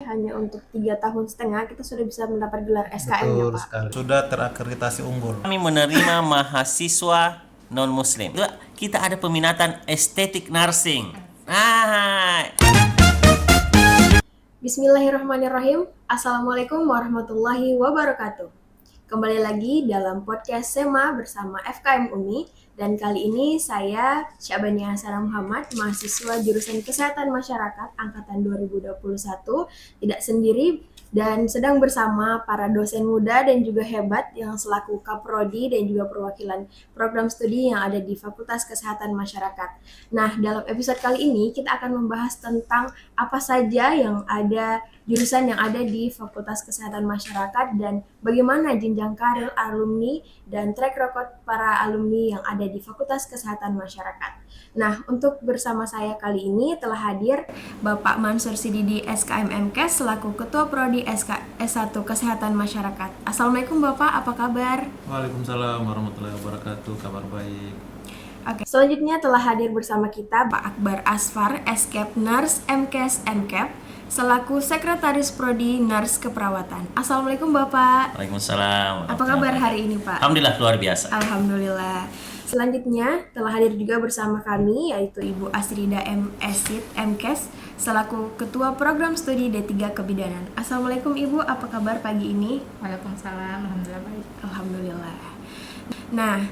hanya untuk 3 tahun setengah kita sudah bisa mendapat gelar SKM ya Betul Pak. sekali. Sudah terakreditasi unggul. Kami menerima mahasiswa non-muslim. Kita ada peminatan estetik nursing. Nah, Bismillahirrahmanirrahim. Assalamualaikum warahmatullahi wabarakatuh. Kembali lagi dalam podcast SEMA bersama FKM UNI. Dan kali ini saya Syabania Hasana Muhammad, mahasiswa jurusan Kesehatan Masyarakat Angkatan 2021, tidak sendiri dan sedang bersama para dosen muda dan juga hebat yang selaku Kaprodi dan juga perwakilan program studi yang ada di Fakultas Kesehatan Masyarakat. Nah, dalam episode kali ini kita akan membahas tentang apa saja yang ada jurusan yang ada di Fakultas Kesehatan Masyarakat dan bagaimana jenjang karir alumni dan track record para alumni yang ada di Fakultas Kesehatan Masyarakat. Nah, untuk bersama saya kali ini telah hadir Bapak Mansur Sididi SKM MKes selaku Ketua Prodi S1 Kesehatan Masyarakat. Assalamualaikum Bapak, apa kabar? Waalaikumsalam warahmatullahi wabarakatuh. Kabar baik. Oke, selanjutnya telah hadir bersama kita Pak Akbar Asfar, SKep Nurse MKes MKep, selaku Sekretaris Prodi Nurse Keperawatan. Assalamualaikum Bapak. Waalaikumsalam. Apa kabar hari ini Pak? Alhamdulillah luar biasa. Alhamdulillah. Selanjutnya telah hadir juga bersama kami yaitu Ibu Asrida M. Esit MKes selaku Ketua Program Studi D3 Kebidanan. Assalamualaikum Ibu, apa kabar pagi ini? Waalaikumsalam, alhamdulillah baik. Alhamdulillah. Nah,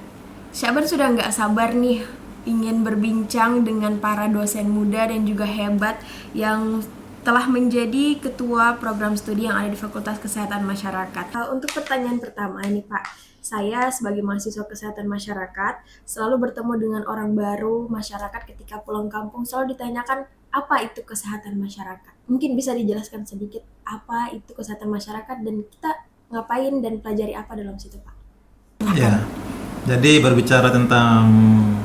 Syaban sudah nggak sabar nih ingin berbincang dengan para dosen muda dan juga hebat yang telah menjadi ketua program studi yang ada di Fakultas Kesehatan Masyarakat. Untuk pertanyaan pertama ini Pak, saya sebagai mahasiswa kesehatan masyarakat selalu bertemu dengan orang baru masyarakat ketika pulang kampung selalu ditanyakan apa itu kesehatan masyarakat. Mungkin bisa dijelaskan sedikit apa itu kesehatan masyarakat dan kita ngapain dan pelajari apa dalam situ Pak? Ya. Jadi berbicara tentang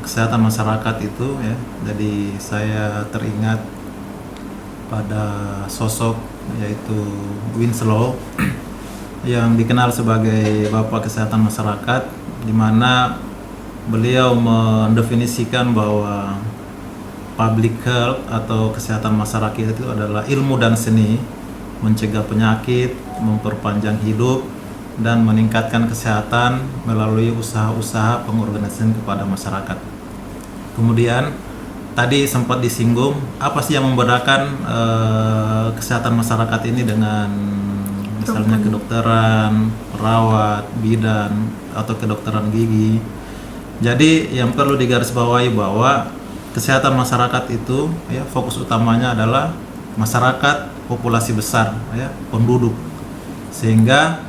kesehatan masyarakat itu ya. Jadi saya teringat pada sosok yaitu Winslow yang dikenal sebagai Bapak Kesehatan Masyarakat, di mana beliau mendefinisikan bahwa public health atau kesehatan masyarakat itu adalah ilmu dan seni mencegah penyakit, memperpanjang hidup, dan meningkatkan kesehatan melalui usaha-usaha pengorganisasian kepada masyarakat. Kemudian tadi sempat disinggung apa sih yang membedakan kesehatan masyarakat ini dengan misalnya kedokteran, perawat, bidan, atau kedokteran gigi. Jadi yang perlu digarisbawahi bahwa kesehatan masyarakat itu ya fokus utamanya adalah masyarakat populasi besar ya, penduduk. Sehingga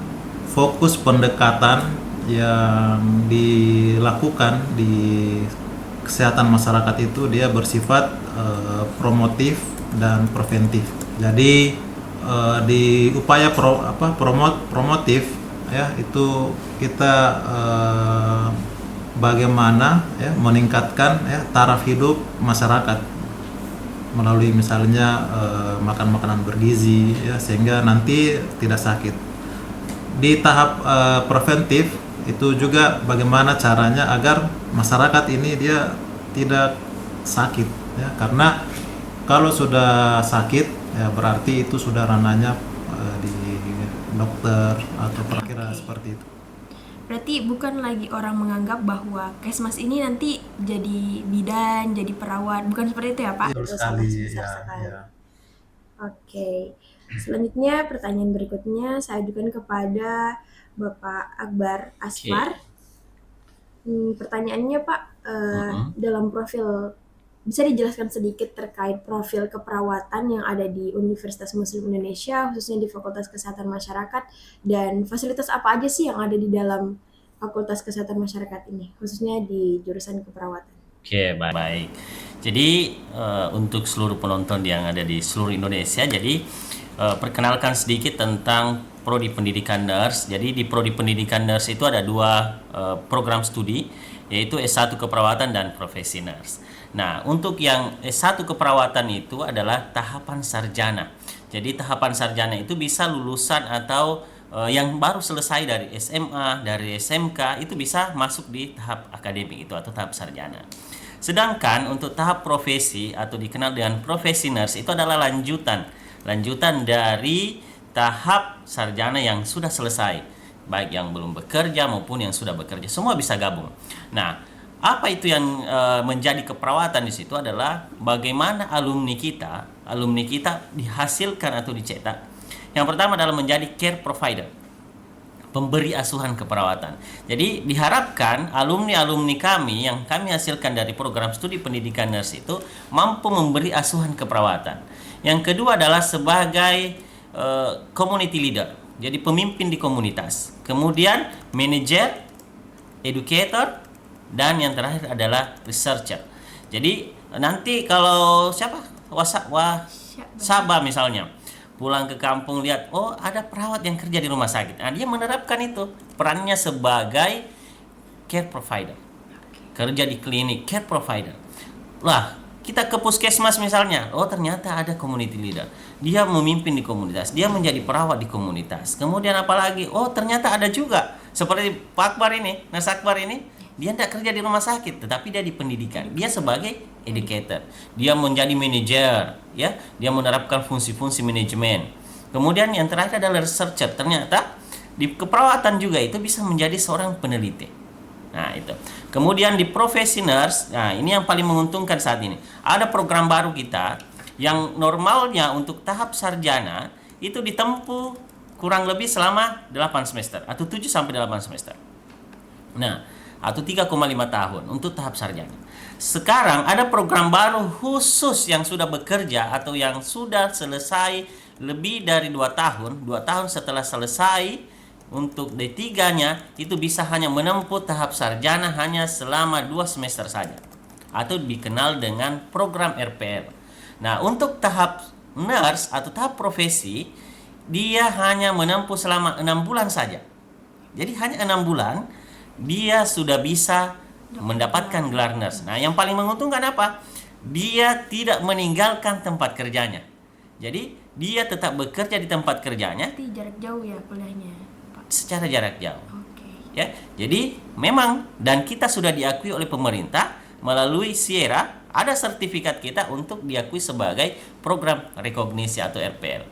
fokus pendekatan yang dilakukan di kesehatan masyarakat itu dia bersifat promotif dan preventif. Jadi di upaya promotif ya itu kita bagaimana ya meningkatkan ya taraf hidup masyarakat melalui misalnya makan makanan bergizi ya sehingga nanti tidak sakit. Di tahap preventif itu juga bagaimana caranya agar masyarakat ini dia tidak sakit ya, karena kalau sudah sakit ya berarti itu sudah ranahnya di dokter atau perkiraan seperti itu. Berarti bukan lagi orang menganggap bahwa Kesmas ini nanti jadi bidan, jadi perawat, bukan seperti itu ya Pak? Betul sekali ya. Oke. Selanjutnya pertanyaan berikutnya saya ajukan kepada Bapak Akbar Asfar. Pertanyaannya Pak, dalam profil bisa dijelaskan sedikit terkait profil keperawatan yang ada di Universitas Muslim Indonesia khususnya di Fakultas Kesehatan Masyarakat dan fasilitas apa aja sih yang ada di dalam Fakultas Kesehatan Masyarakat ini khususnya di jurusan keperawatan? Oke, baik. Jadi untuk seluruh penonton yang ada di seluruh Indonesia, jadi perkenalkan sedikit tentang Prodi Pendidikan Nurse. Jadi di Prodi Pendidikan Nurse itu ada dua program studi, yaitu S1 Keperawatan dan Profesi Nurse. Nah, untuk yang S1 Keperawatan itu adalah tahapan sarjana. Jadi tahapan sarjana itu bisa lulusan atau yang baru selesai dari SMA, dari SMK, itu bisa masuk di tahap akademik itu atau tahap sarjana. Sedangkan untuk tahap profesi atau dikenal dengan profesi nurse itu adalah lanjutan lanjutan dari tahap sarjana yang sudah selesai, baik yang belum bekerja maupun yang sudah bekerja, semua bisa gabung. Nah, apa itu yang menjadi keperawatan di situ adalah bagaimana alumni kita dihasilkan atau dicetak. Yang pertama adalah menjadi care provider, pemberi asuhan keperawatan. Jadi diharapkan alumni-alumni kami yang kami hasilkan dari program studi pendidikan nurse itu mampu memberi asuhan keperawatan. Yang kedua adalah sebagai community leader, jadi pemimpin di komunitas. Kemudian manager, educator, dan yang terakhir adalah researcher. Jadi nanti kalau Sabah misalnya pulang ke kampung lihat, oh ada perawat yang kerja di rumah sakit. Nah, dia menerapkan itu perannya sebagai care provider. Kerja di klinik, care provider. Lah, kita ke puskesmas misalnya, oh ternyata ada community leader. Dia memimpin di komunitas, dia menjadi perawat di komunitas. Kemudian apalagi, oh ternyata ada juga seperti Pak Akbar ini, Nas Akbar ini, dia tidak kerja di rumah sakit, tetapi dia di pendidikan. Dia sebagai educator. Dia menjadi manajer, ya. Dia menerapkan fungsi-fungsi manajemen. Kemudian yang terakhir adalah researcher. Ternyata di keperawatan juga itu bisa menjadi seorang peneliti. Nah, itu. Kemudian di profesi nurse, nah ini yang paling menguntungkan saat ini. Ada program baru kita yang normalnya untuk tahap sarjana itu ditempuh kurang lebih selama 8 semester atau 7 sampai 8 semester. Nah, atau 3,5 tahun untuk tahap sarjana. Sekarang ada program baru khusus yang sudah bekerja atau yang sudah selesai lebih dari 2 tahun. 2 tahun setelah selesai untuk D3-nya itu bisa hanya menempuh tahap sarjana hanya selama 2 semester saja, atau dikenal dengan program RPL. Nah, untuk tahap nurse atau tahap profesi dia hanya menempuh selama 6 bulan saja. Jadi hanya 6 bulan dia sudah bisa mendapatkan gelar nurse. Nah, yang paling menguntungkan apa? Dia tidak meninggalkan tempat kerjanya. Jadi dia tetap bekerja di tempat kerjanya. Berarti jarak jauh ya kuliahnya, Pak? Secara jarak jauh. Oke. Ya, jadi memang dan kita sudah diakui oleh pemerintah melalui Sierra, ada sertifikat kita untuk diakui sebagai program rekognisi atau RPL.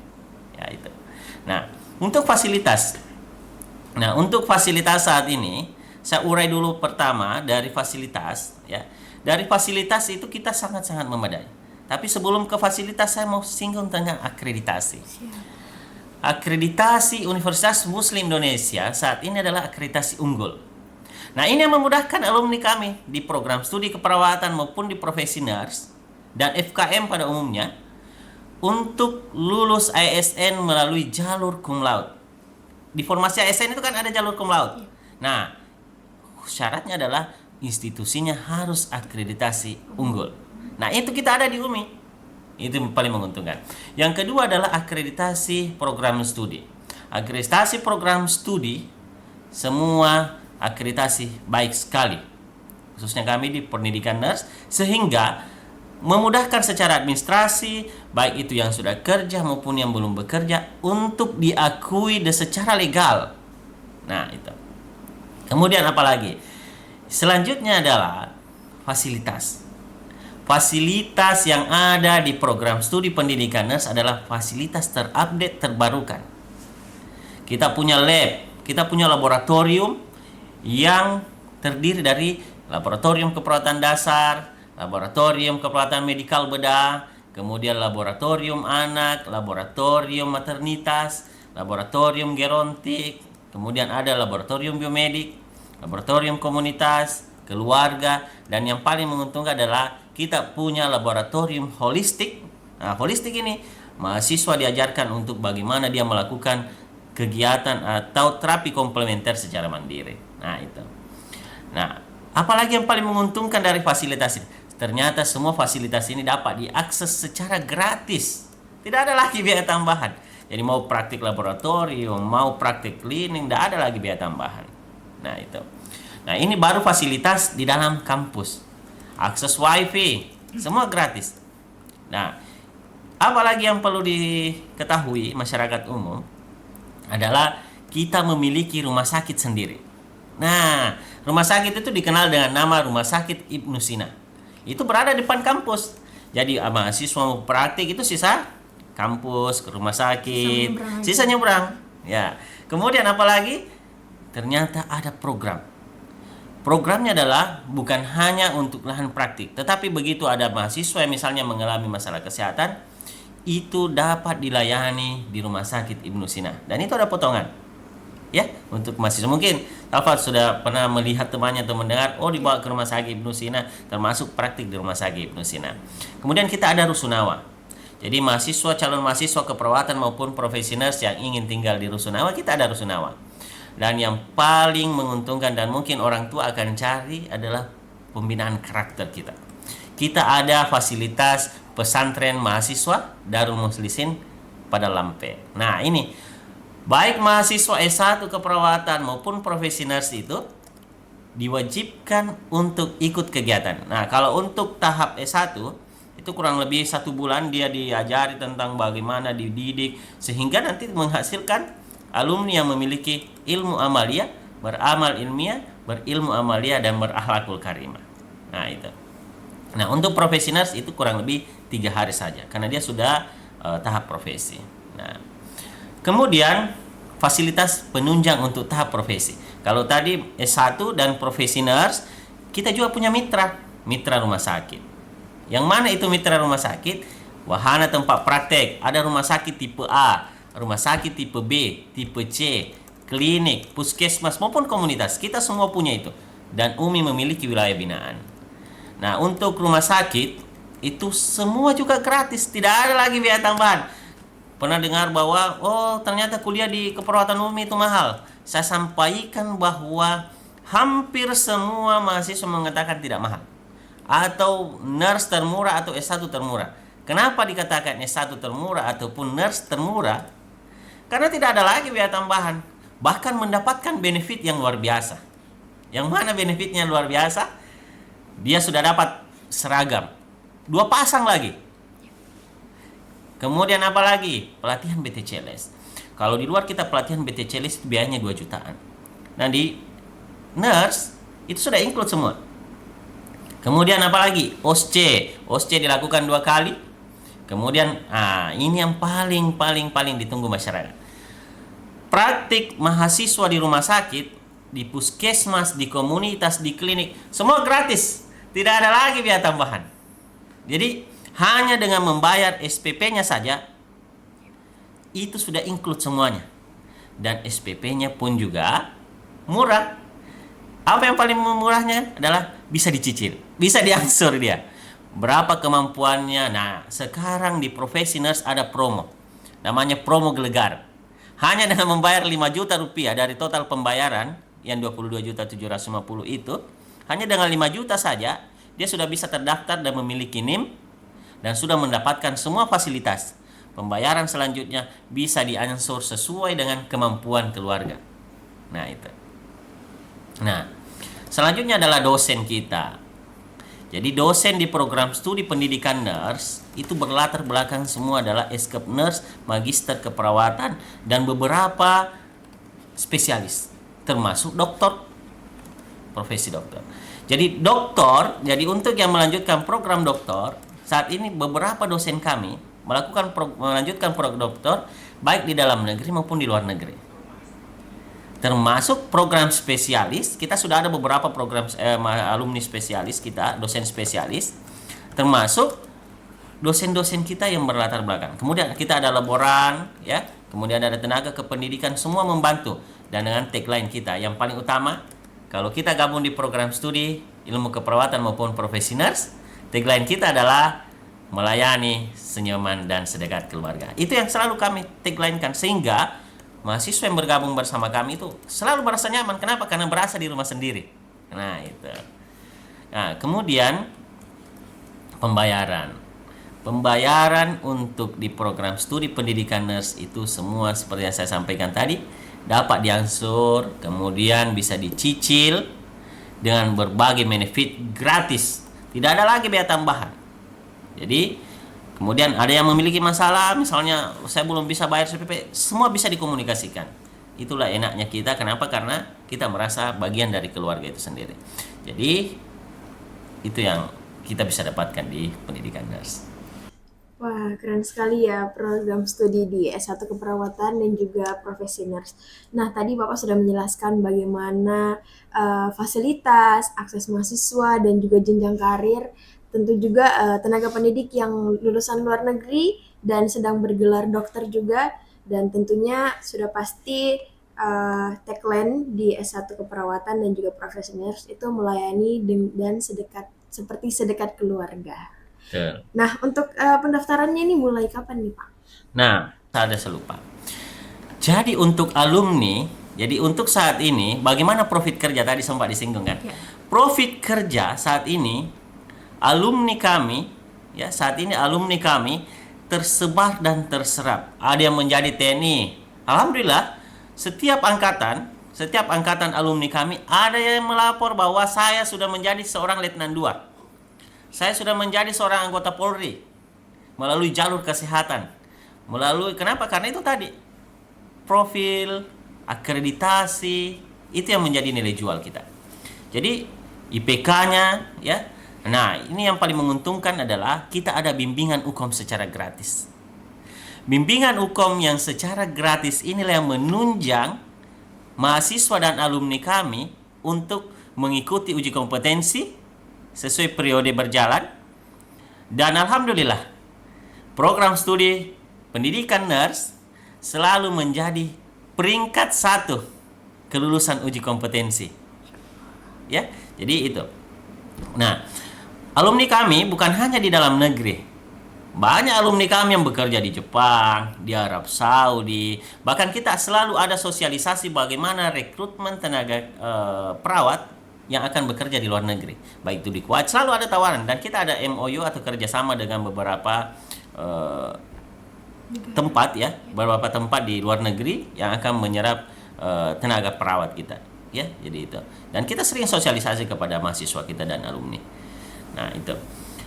Ya, itu. Nah, untuk fasilitas. Nah, untuk fasilitas saat ini saya urai dulu pertama dari fasilitas, ya. Dari fasilitas itu kita sangat-sangat memadai. Tapi sebelum ke fasilitas saya mau singgung tentang akreditasi. Akreditasi Universitas Muslim Indonesia saat ini adalah akreditasi unggul. Nah, ini yang memudahkan alumni kami di program studi keperawatan maupun di profesi nurse dan FKM pada umumnya untuk lulus ASN melalui jalur cum laude. Di formasi ASN itu kan ada jalur cum laude. Nah, syaratnya adalah institusinya harus akreditasi unggul. Nah, itu kita ada di UMI. Itu yang paling menguntungkan. Yang kedua adalah akreditasi program studi. Akreditasi program studi semua akreditasi baik sekali. Khususnya kami di pendidikan nurse sehingga memudahkan secara administrasi baik itu yang sudah kerja maupun yang belum bekerja untuk diakui secara legal. Nah, itu. Kemudian apa lagi? Selanjutnya adalah fasilitas. Fasilitas yang ada di program studi pendidikan nurse adalah fasilitas terupdate, terbarukan. Kita punya lab, kita punya laboratorium yang terdiri dari laboratorium keperawatan dasar, laboratorium keperawatan medikal bedah, kemudian laboratorium anak, laboratorium maternitas, laboratorium gerontik, kemudian ada laboratorium biomedik, laboratorium komunitas, keluarga, dan yang paling menguntungkan adalah kita punya laboratorium holistik. Nah, holistik ini mahasiswa diajarkan untuk bagaimana dia melakukan kegiatan atau terapi komplementer secara mandiri. Nah, itu. Nah, apalagi yang paling menguntungkan dari fasilitas ini? Ternyata semua fasilitas ini dapat diakses secara gratis. Tidak ada lagi biaya tambahan. Jadi mau praktik laboratorium, mau praktik klinik, tidak ada lagi biaya tambahan. Nah, itu. Nah, ini baru fasilitas di dalam kampus. Akses wifi, semua gratis. Nah, apalagi yang perlu diketahui masyarakat umum adalah kita memiliki rumah sakit sendiri. Nah, rumah sakit itu dikenal dengan nama Rumah Sakit Ibnu Sina. Itu berada di depan kampus. Jadi mahasiswa mau praktik itu sisa kampus, ke rumah sakit, nyebrang aja. sisa nyebrang. Ya. Kemudian apalagi? Ternyata ada program. Programnya adalah bukan hanya untuk lahan praktik, tetapi begitu ada mahasiswa yang misalnya mengalami masalah kesehatan, itu dapat dilayani di Rumah Sakit Ibnu Sina. Dan itu ada potongan. Ya, untuk mahasiswa. Mungkin Alfat sudah pernah melihat temannya atau mendengar, dibawa ke Rumah Sakit Ibnu Sina, termasuk praktik di Rumah Sakit Ibnu Sina. Kemudian kita ada rusunawa. Jadi calon mahasiswa keperawatan maupun profesional yang ingin tinggal di rusunawa, kita ada rusunawa. Dan yang paling menguntungkan dan mungkin orang tua akan cari adalah pembinaan karakter kita. Kita ada fasilitas pesantren mahasiswa Darul Mukhlisin pada Lampe. Nah, ini baik mahasiswa S1 keperawatan maupun profesional itu diwajibkan untuk ikut kegiatan. Nah, kalau untuk tahap S1 itu kurang lebih 1 bulan dia diajari tentang bagaimana dididik sehingga nanti menghasilkan alumni yang memiliki ilmu amalia, beramal ilmiah, berilmu amalia dan berakhlakul karimah. Nah, itu. Nah, untuk profesional itu kurang lebih 3 hari saja karena dia sudah tahap profesi. Nah, kemudian fasilitas penunjang untuk tahap profesi. Kalau tadi S1 dan profesional, kita juga punya mitra rumah sakit. Yang mana itu mitra rumah sakit? Wahana tempat praktek, ada rumah sakit tipe A, rumah sakit tipe B, tipe C, klinik, puskesmas maupun komunitas. Kita semua punya itu. Dan UMI memiliki wilayah binaan. Nah, untuk rumah sakit itu semua juga gratis, tidak ada lagi biaya tambahan. Pernah dengar bahwa ternyata kuliah di keperawatan UMI itu mahal. Saya sampaikan bahwa hampir semua mahasiswa mengatakan tidak mahal. Atau nurse termurah atau S1 termurah. Kenapa dikatakan S1 termurah ataupun nurse termurah? Karena tidak ada lagi biaya tambahan. Bahkan mendapatkan benefit yang luar biasa. Yang mana benefitnya luar biasa? Dia sudah dapat seragam 2 pasang lagi. Kemudian apa lagi? Pelatihan BTCLS. Kalau di luar kita pelatihan BTCLS itu biayanya 2 jutaan. Nah, di nurse itu sudah include semua. Kemudian apa lagi? OSCE dilakukan 2 kali. Kemudian ini yang paling ditunggu masyarakat. Praktik mahasiswa di rumah sakit, di puskesmas, di komunitas, di klinik, semua gratis. Tidak ada lagi biaya tambahan. Jadi hanya dengan membayar SPP-nya saja itu sudah include semuanya. Dan SPP-nya pun juga murah. Apa yang paling murahnya adalah bisa dicicil, bisa diangsur dia. Berapa kemampuannya? Nah, sekarang di profesi nurse ada promo. Namanya promo gelegar. Hanya dengan membayar 5 juta rupiah dari total pembayaran yang 22.750 itu, hanya dengan 5 juta saja dia sudah bisa terdaftar dan memiliki NIM dan sudah mendapatkan semua fasilitas. Pembayaran selanjutnya bisa diangsur sesuai dengan kemampuan keluarga. Nah, itu. Nah, selanjutnya adalah dosen kita. Jadi dosen di program studi pendidikan nurse itu berlatar belakang semua adalah eskep nurse, magister keperawatan, dan beberapa spesialis, termasuk dokter, profesi dokter. Jadi untuk yang melanjutkan program dokter, saat ini beberapa dosen kami melanjutkan program dokter baik di dalam negeri maupun di luar negeri. Termasuk program spesialis, kita sudah ada beberapa program alumni spesialis kita, dosen spesialis, termasuk dosen-dosen kita yang berlatar belakang. Kemudian kita ada laboran, ya, kemudian ada tenaga kependidikan, semua membantu. Dan dengan tagline kita yang paling utama, kalau kita gabung di program studi ilmu keperawatan maupun profesi nurse, tagline kita adalah melayani, senyaman, dan sedekat keluarga. Itu yang selalu kami tagline-kan sehingga mahasiswa yang bergabung bersama kami itu selalu merasa nyaman. Kenapa? Karena berasa di rumah sendiri. Nah, itu. Nah, kemudian pembayaran. Pembayaran untuk di program studi pendidikan nurse itu semua seperti yang saya sampaikan tadi dapat diangsur, kemudian bisa dicicil dengan berbagai benefit gratis. Tidak ada lagi biaya tambahan. Jadi kemudian ada yang memiliki masalah, misalnya saya belum bisa bayar SPP, semua bisa dikomunikasikan. Itulah enaknya kita. Kenapa? Karena kita merasa bagian dari keluarga itu sendiri. Jadi itu yang kita bisa dapatkan di pendidikan nurse. Wah, keren sekali ya program studi di S1 Keperawatan dan juga Profesi Nurse. Nah, tadi Bapak sudah menjelaskan bagaimana fasilitas, akses mahasiswa, dan juga jenjang karir. Tentu juga tenaga pendidik yang lulusan luar negeri dan sedang bergelar dokter juga. Dan tentunya sudah pasti tagline di S1 Keperawatan dan juga Profesi Nurse itu melayani dan seperti sedekat keluarga. Betul. Nah, untuk pendaftarannya ini mulai kapan nih, Pak? Nah, saya ada selupa. Jadi untuk alumni, jadi untuk saat ini, bagaimana profit kerja tadi sempat disinggung kan? Ya. Profit kerja saat ini, alumni kami, ya saat ini alumni kami tersebar dan terserap. Ada yang menjadi TNI. Alhamdulillah, setiap angkatan alumni kami ada yang melapor bahwa saya sudah menjadi seorang letnan 2. Saya sudah menjadi seorang anggota Polri melalui jalur kesehatan. Kenapa? Karena itu tadi profil, akreditasi, itu yang menjadi nilai jual kita. Jadi IPK-nya ya. Nah, ini yang paling menguntungkan adalah kita ada bimbingan UKOM secara gratis. Bimbingan UKOM yang secara gratis inilah yang menunjang mahasiswa dan alumni kami untuk mengikuti uji kompetensi sesuai periode berjalan. Dan alhamdulillah, program studi pendidikan nurse selalu menjadi peringkat 1 kelulusan uji kompetensi. Ya, jadi itu. Nah, alumni kami bukan hanya di dalam negeri. Banyak alumni kami yang bekerja di Jepang, di Arab Saudi. Bahkan kita selalu ada sosialisasi bagaimana rekrutmen tenaga perawat yang akan bekerja di luar negeri. Baik itu di Kuwait, selalu ada tawaran. Dan kita ada MOU atau kerjasama dengan beberapa tempat ya, beberapa tempat di luar negeri yang akan menyerap tenaga perawat kita. Ya, jadi itu. Dan kita sering sosialisasi kepada mahasiswa kita dan alumni. Nah, itu.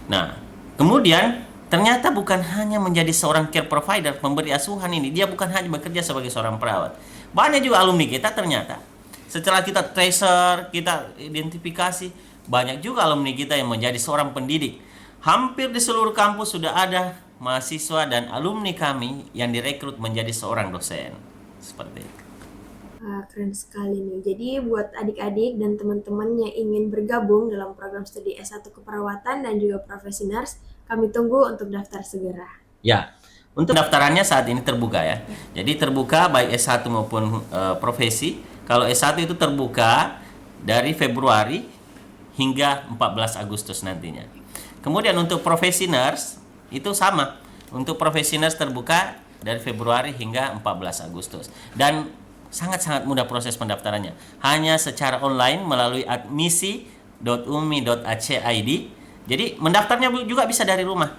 Nah, kemudian ternyata bukan hanya menjadi seorang care provider, pemberi asuhan ini, dia bukan hanya bekerja sebagai seorang perawat. Banyak juga alumni kita ternyata setelah kita tracer, kita identifikasi, banyak juga alumni kita yang menjadi seorang pendidik. Hampir di seluruh kampus sudah ada mahasiswa dan alumni kami yang direkrut menjadi seorang dosen. Seperti itu. Keren sekali nih. Jadi buat adik-adik dan teman-teman yang ingin bergabung dalam program studi S1 Keperawatan dan juga Profesi Nurse, kami tunggu untuk daftar segera. Ya, untuk daftarannya saat ini terbuka ya. Jadi terbuka baik S1 maupun profesi. Kalau S1 itu terbuka dari Februari hingga 14 Agustus nantinya. Kemudian untuk profesi nurse itu sama. Untuk profesi nurse terbuka dari Februari hingga 14 Agustus. Dan sangat-sangat mudah proses pendaftarannya. Hanya secara online melalui admisi.umi.ac.id. Jadi mendaftarnya juga bisa dari rumah.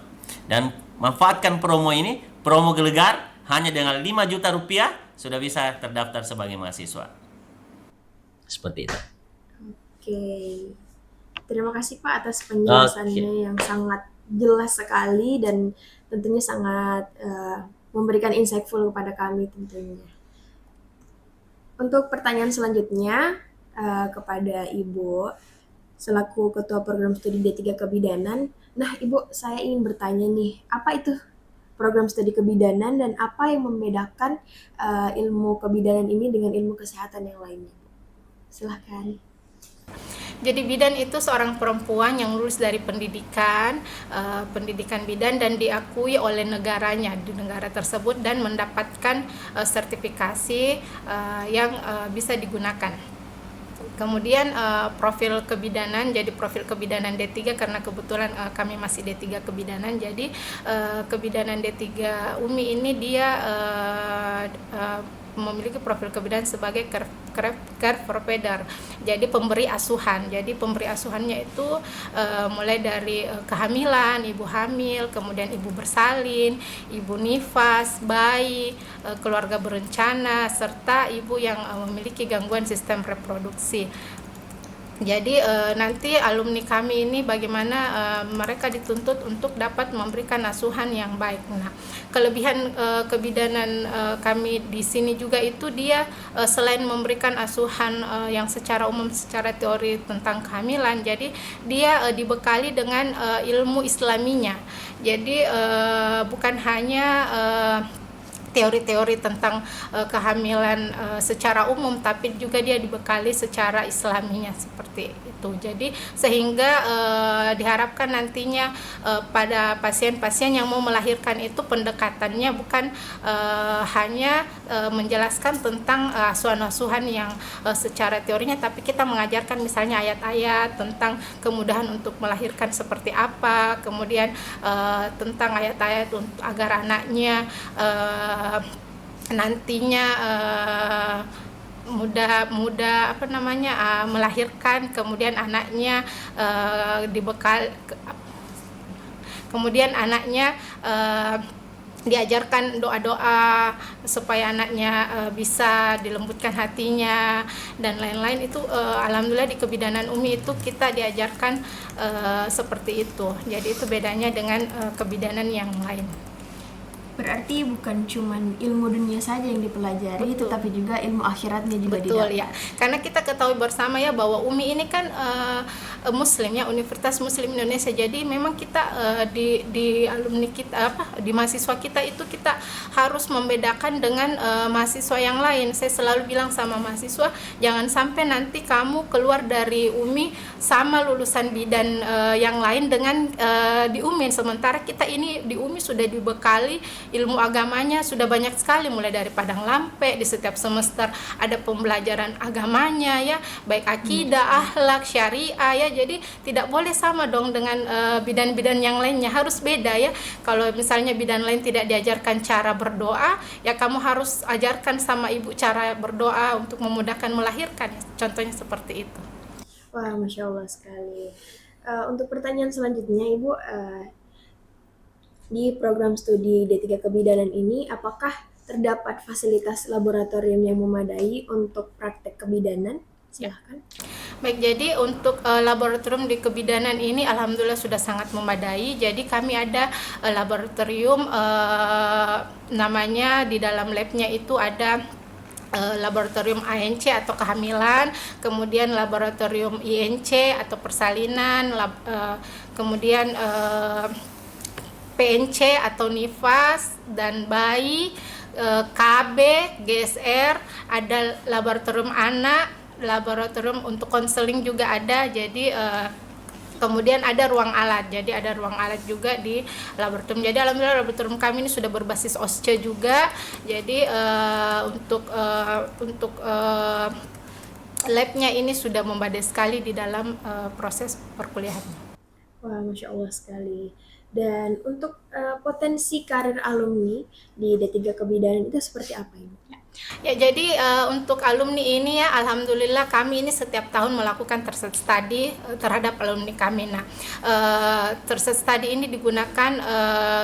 Dan manfaatkan promo ini, promo Gelegar, hanya dengan 5 juta rupiah sudah bisa terdaftar sebagai mahasiswa. Seperti itu. Oke. Terima kasih Pak atas penjelasannya yang sangat jelas sekali dan tentunya sangat memberikan insightful kepada kami tentunya. Untuk pertanyaan selanjutnya kepada Ibu selaku Ketua Program Studi D3 Kebidanan. Nah, Ibu, saya ingin bertanya nih, apa itu program studi kebidanan dan apa yang membedakan ilmu kebidanan ini dengan ilmu kesehatan yang lainnya? Silahkan. Jadi bidan itu seorang perempuan yang lulus dari pendidikan bidan dan diakui oleh negaranya di negara tersebut dan mendapatkan sertifikasi yang bisa digunakan. Kemudian profil kebidanan, jadi profil kebidanan D3 karena kebetulan kami masih D3 kebidanan, jadi kebidanan D3 UMI ini dia memiliki profil kebidanan sebagai care provider, jadi pemberi asuhan. Jadi pemberi asuhannya itu mulai dari kehamilan, ibu hamil, kemudian ibu bersalin, ibu nifas, bayi, keluarga berencana, serta ibu yang memiliki gangguan sistem reproduksi. Jadi nanti alumni kami ini bagaimana mereka dituntut untuk dapat memberikan asuhan yang baik. Nah, kelebihan kebidanan kami di sini juga itu dia selain memberikan asuhan yang secara umum secara teori tentang kehamilan, jadi dia dibekali dengan ilmu Islaminya. Jadi bukan hanya teori-teori tentang kehamilan secara umum, tapi juga dia dibekali secara islaminya seperti itu. Jadi sehingga diharapkan nantinya pada pasien-pasien yang mau melahirkan itu pendekatannya bukan hanya menjelaskan tentang asuhan-asuhan yang secara teorinya, tapi kita mengajarkan misalnya ayat-ayat tentang kemudahan untuk melahirkan seperti apa, kemudian tentang ayat-ayat agar anaknya nantinya mudah melahirkan, kemudian anaknya kemudian anaknya diajarkan doa-doa supaya anaknya bisa dilembutkan hatinya dan lain-lain. Itu alhamdulillah di kebidanan Umi itu kita diajarkan seperti itu. Jadi itu bedanya dengan kebidanan yang lain. Berarti bukan cuman ilmu dunia saja yang dipelajari, Betul. tetapi juga ilmu akhiratnya juga Betul didapat. ya, karena kita ketahui bersama ya bahwa UMI ini kan Muslim ya, Universitas Muslim Indonesia. Jadi memang kita di alumni kita di mahasiswa kita itu kita harus membedakan dengan mahasiswa yang lain. Saya selalu bilang sama mahasiswa, jangan sampai nanti kamu keluar dari UMI sama lulusan bidan yang lain dengan di UMI, sementara kita ini di UMI sudah dibekali ilmu agamanya sudah banyak sekali, mulai dari Padang Lampe, di setiap semester ada pembelajaran agamanya ya, baik akidah, akhlak, syariah ya. Jadi tidak boleh sama dong dengan bidan-bidan yang lainnya, harus beda ya. Kalau misalnya bidan lain tidak diajarkan cara berdoa, ya kamu harus ajarkan sama ibu cara berdoa untuk memudahkan melahirkan, contohnya seperti itu. Wah, Masya Allah sekali. Untuk pertanyaan selanjutnya, Ibu, di program studi D3 Kebidanan ini, apakah terdapat fasilitas laboratorium yang memadai untuk praktek kebidanan? Silahkan. Baik, jadi untuk laboratorium di kebidanan ini alhamdulillah sudah sangat memadai. Jadi kami ada laboratorium namanya di dalam labnya itu ada laboratorium ANC atau kehamilan, kemudian laboratorium INC atau persalinan, kemudian PNC atau nifas dan bayi, KB, GSR, ada laboratorium anak, laboratorium untuk konseling juga ada. Jadi kemudian ada ruang alat, jadi ada ruang alat juga di laboratorium. Jadi alhamdulillah laboratorium kami ini sudah berbasis OSCE juga. Jadi untuk labnya ini sudah memadai sekali di dalam proses perkuliahan. Wah, Masya Allah sekali. Dan untuk potensi karir alumni di D3 Kebidanan itu seperti apa, Ibu? Ya, jadi untuk alumni ini ya alhamdulillah kami ini setiap tahun melakukan terset study terhadap alumni kami. Nah, terset study ini digunakan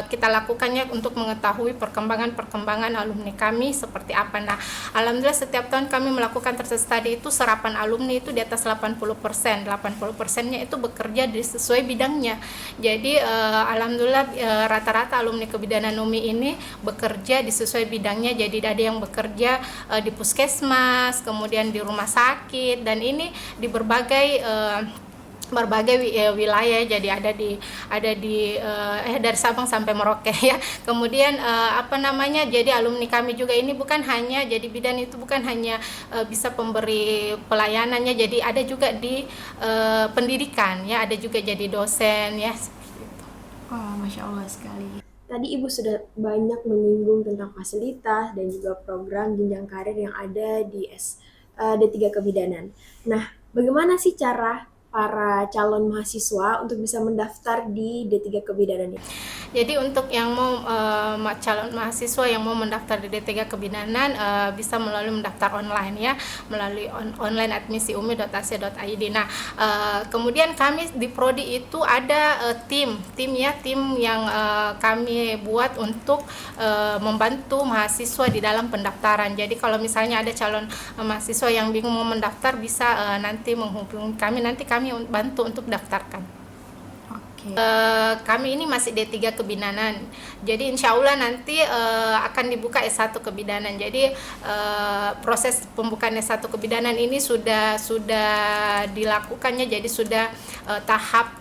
kita lakukannya untuk mengetahui perkembangan alumni kami seperti apa. Nah, alhamdulillah setiap tahun kami melakukan terset study itu serapan alumni itu di atas 80%. 80%-nya itu bekerja sesuai bidangnya. Jadi alhamdulillah rata-rata alumni kebidanan UMI ini bekerja di sesuai bidangnya. Jadi ada yang bekerja di puskesmas, kemudian di rumah sakit, dan ini di berbagai wilayah. Jadi ada di dari Sabang sampai Merauke ya. Kemudian jadi alumni kami juga ini bukan hanya jadi bidan, itu bukan hanya bisa pemberi pelayanannya, jadi ada juga di pendidikan ya, ada juga jadi dosen ya, seperti itu. Wah, Masya Allah sekali. Tadi Ibu sudah banyak menyinggung tentang fasilitas dan juga program jenjang karir yang ada di D3 Kebidanan. Nah, bagaimana sih cara para calon mahasiswa untuk bisa mendaftar di D3 Kebidanan ini? Jadi untuk yang mau calon mahasiswa yang mau mendaftar di D3 Kebidanan bisa melalui mendaftar online ya, melalui online admisi.umi.ac.id. Nah, kemudian kami di prodi itu ada tim yang kami buat untuk membantu mahasiswa di dalam pendaftaran. Jadi kalau misalnya ada calon mahasiswa yang bingung mau mendaftar bisa nanti menghubungi kami, nanti kami bantu untuk daftarkan. Kami ini masih D3 Kebidanan, jadi insya Allah nanti akan dibuka S1 Kebidanan. Jadi proses pembukaan S1 Kebidanan ini sudah dilakukannya, jadi sudah tahap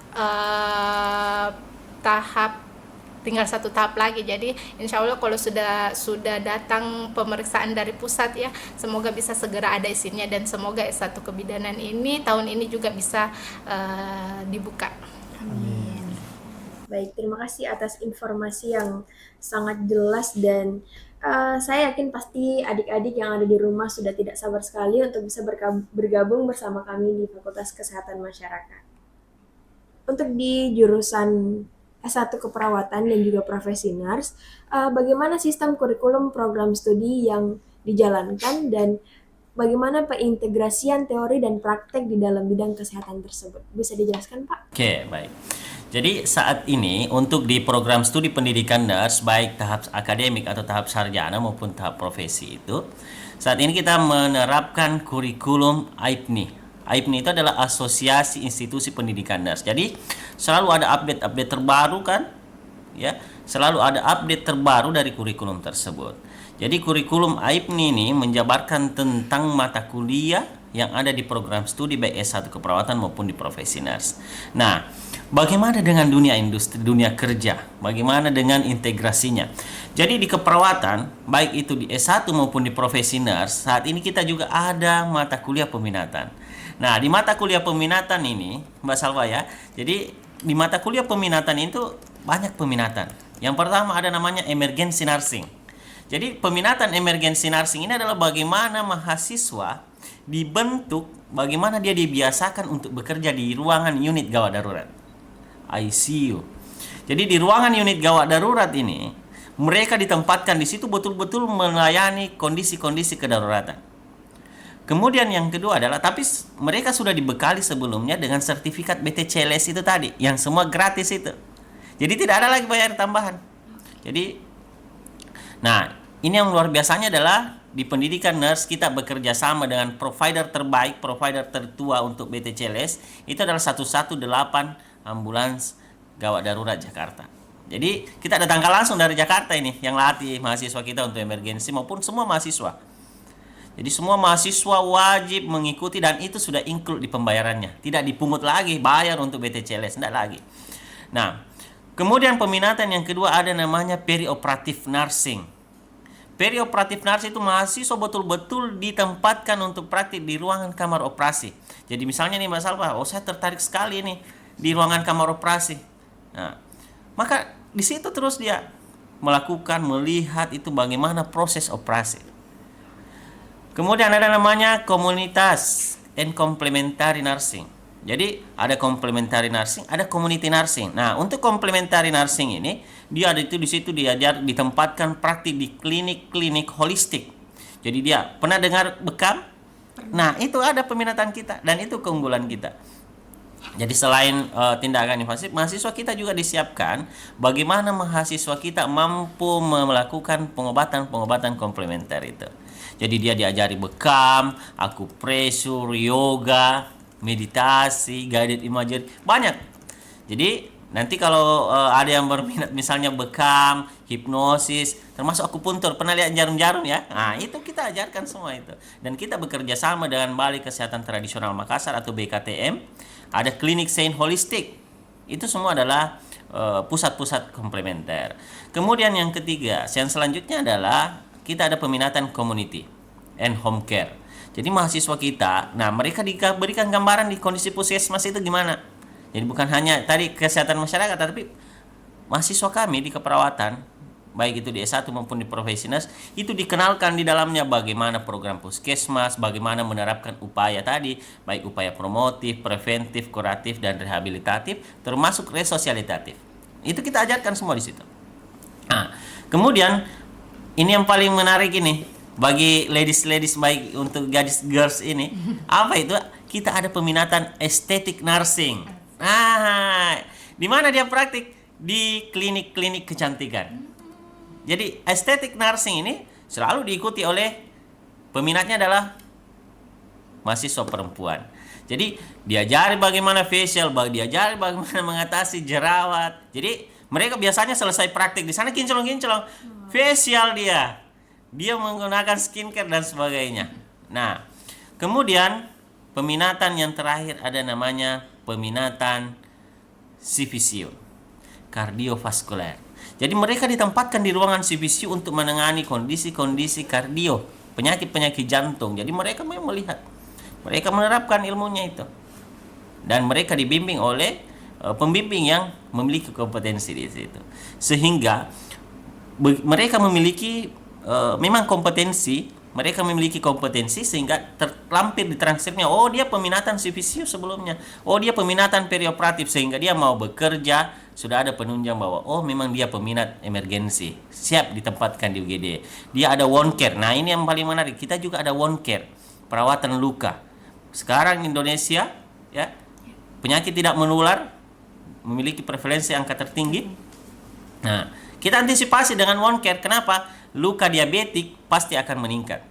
tinggal satu tahap lagi. Jadi insya Allah kalau sudah datang pemeriksaan dari pusat ya, semoga bisa segera ada isinya dan semoga S1 Kebidanan ini tahun ini juga bisa dibuka. Amin. Baik, terima kasih atas informasi yang sangat jelas dan saya yakin pasti adik-adik yang ada di rumah sudah tidak sabar sekali untuk bisa bergabung bersama kami di Fakultas Kesehatan Masyarakat. Untuk di jurusan S1 Keperawatan dan juga Profesi Nurse, bagaimana sistem kurikulum program studi yang dijalankan dan bagaimana pengintegrasian teori dan praktek di dalam bidang kesehatan tersebut? Bisa dijelaskan, Pak? Oke, baik. Jadi saat ini untuk di program studi pendidikan nurse baik tahap akademik atau tahap sarjana maupun tahap profesi itu, saat ini kita menerapkan kurikulum AIPNI. AIPNI itu adalah Asosiasi Institusi Pendidikan Nurse. Jadi selalu ada update terbaru kan? Ya, selalu ada update terbaru dari kurikulum tersebut. Jadi kurikulum AIPNI ini menjabarkan tentang mata kuliah yang ada di program studi baik S1 Keperawatan maupun di Profesi Nurse. Nah, bagaimana dengan dunia industri, dunia kerja? Bagaimana dengan integrasinya? Jadi di keperawatan, baik itu di S1 maupun di Profesi Nurse, saat ini kita juga ada mata kuliah peminatan. Nah, di mata kuliah peminatan ini, Mbak Salwa ya, jadi di mata kuliah peminatan itu banyak peminatan. Yang pertama ada namanya emergency nursing. Jadi peminatan emergency nursing ini adalah bagaimana mahasiswa dibentuk, bagaimana dia dibiasakan untuk bekerja di ruangan unit gawat darurat, ICU. Jadi di ruangan unit gawat darurat ini, mereka ditempatkan di situ betul-betul melayani kondisi-kondisi kedaruratan. Kemudian yang kedua adalah, tapi mereka sudah dibekali sebelumnya dengan sertifikat BTCLS itu tadi, yang semua gratis itu. Jadi tidak ada lagi bayar tambahan. Jadi, nah ini yang luar biasanya adalah di pendidikan nurse kita bekerja sama dengan provider terbaik, provider tertua untuk BTCLS, itu adalah 118 ambulans gawat darurat Jakarta. Jadi kita datangkan langsung dari Jakarta ini yang latih mahasiswa kita untuk emergensi maupun semua mahasiswa. Jadi semua mahasiswa wajib mengikuti dan itu sudah include di pembayarannya. Tidak dipungut lagi bayar untuk BTCLS, tidak lagi. Nah, kemudian peminatan yang kedua ada namanya perioperatif nursing. Perioperatif nursing itu mahasiswa betul-betul ditempatkan untuk praktik di ruangan kamar operasi. Jadi misalnya nih Mbak Salwa, saya tertarik sekali nih di ruangan kamar operasi. Nah, maka di situ terus dia melihat itu bagaimana proses operasi. Kemudian ada namanya komunitas and complementary nursing. Jadi ada complementary nursing, ada community nursing. Nah, untuk complementary nursing ini dia ada itu di situ diajar ditempatkan praktik di klinik-klinik holistik. Jadi dia pernah dengar bekam? Nah, itu ada peminatan kita dan itu keunggulan kita. Jadi selain tindakan invasif, mahasiswa kita juga disiapkan bagaimana mahasiswa kita mampu melakukan pengobatan komplementer itu. Jadi dia diajari bekam, akupresur, yoga, meditasi, guided imagery, banyak. Jadi nanti kalau ada yang berminat misalnya bekam, hipnosis, termasuk akupuntur, pernah lihat jarum-jarum ya? Nah itu kita ajarkan semua itu. Dan kita bekerja sama dengan Balai Kesehatan Tradisional Makassar atau BKTM. Ada klinik Saint Holistic. Itu semua adalah pusat-pusat komplementer. Kemudian yang ketiga, yang selanjutnya adalah kita ada peminatan community and home care. Jadi mahasiswa kita, nah mereka diberikan gambaran di kondisi puskesmas itu gimana. Jadi bukan hanya tadi kesehatan masyarakat, tapi mahasiswa kami di keperawatan, baik itu di S1 maupun di Profesioners, itu dikenalkan di dalamnya bagaimana program puskesmas, bagaimana menerapkan upaya tadi, baik upaya promotif, preventif, kuratif, dan rehabilitatif, termasuk resosialitatif. Itu kita ajarkan semua di situ. Nah, kemudian ini yang paling menarik ini bagi ladies baik untuk gadis girls ini, apa itu? Kita ada peminatan estetik nursing. Nah, di mana dia praktik? Di klinik-klinik kecantikan. Jadi estetik nursing ini selalu diikuti oleh peminatnya adalah mahasiswa perempuan. Jadi diajari bagaimana facial, diajari bagaimana mengatasi jerawat. Jadi mereka biasanya selesai praktik di sana kinclong-kinclong. Facial dia menggunakan skincare dan sebagainya. Nah, kemudian peminatan yang terakhir ada namanya peminatan CVCU, kardiovaskuler. Jadi mereka ditempatkan di ruangan CVCU untuk menangani kondisi-kondisi kardio, penyakit-penyakit jantung. Jadi mereka memang melihat, mereka menerapkan ilmunya itu, dan mereka dibimbing oleh pembimbing yang memiliki kompetensi di situ, sehingga mereka memiliki memang kompetensi. Mereka memiliki kompetensi sehingga terlampir di transkripnya. Oh, dia peminatan CVCU sebelumnya. Oh, dia peminatan perioperatif, sehingga dia mau bekerja sudah ada penunjang bahwa oh memang dia peminat emergensi, siap ditempatkan di UGD. Dia ada wound care. Nah, ini yang paling menarik. Kita juga ada wound care, perawatan luka. Sekarang Indonesia ya, penyakit tidak menular memiliki prevalensi angka tertinggi. Nah, kita antisipasi dengan wound care. Kenapa? Luka diabetik pasti akan meningkat.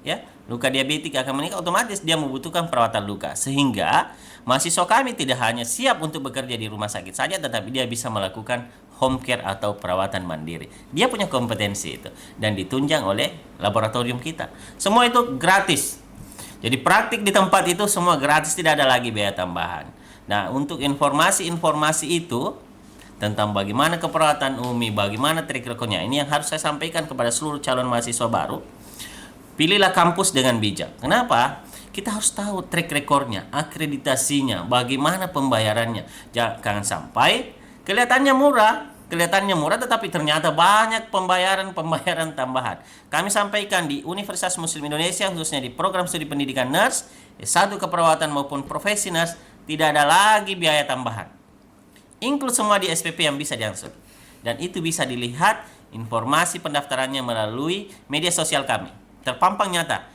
Ya, luka diabetik akan meningkat, otomatis dia membutuhkan perawatan luka. Sehingga mahasiswa kami tidak hanya siap untuk bekerja di rumah sakit saja, tetapi dia bisa melakukan home care atau perawatan mandiri. Dia punya kompetensi itu dan ditunjang oleh laboratorium kita. Semua itu gratis. Jadi praktik di tempat itu semua gratis, tidak ada lagi biaya tambahan. Nah, untuk informasi-informasi itu tentang bagaimana keperawatan UMI, bagaimana track recordnya, ini yang harus saya sampaikan kepada seluruh calon mahasiswa baru. Pilihlah kampus dengan bijak. Kenapa? Kita harus tahu track recordnya, akreditasinya, bagaimana pembayarannya. Jangan sampai kelihatannya murah tetapi ternyata banyak pembayaran tambahan. Kami sampaikan di Universitas Muslim Indonesia, khususnya di program studi pendidikan nurse, S1 keperawatan maupun profesioners, tidak ada lagi biaya tambahan. Include semua di SPP yang bisa diangsur. Dan itu bisa dilihat informasi pendaftarannya melalui media sosial kami. Terpampang nyata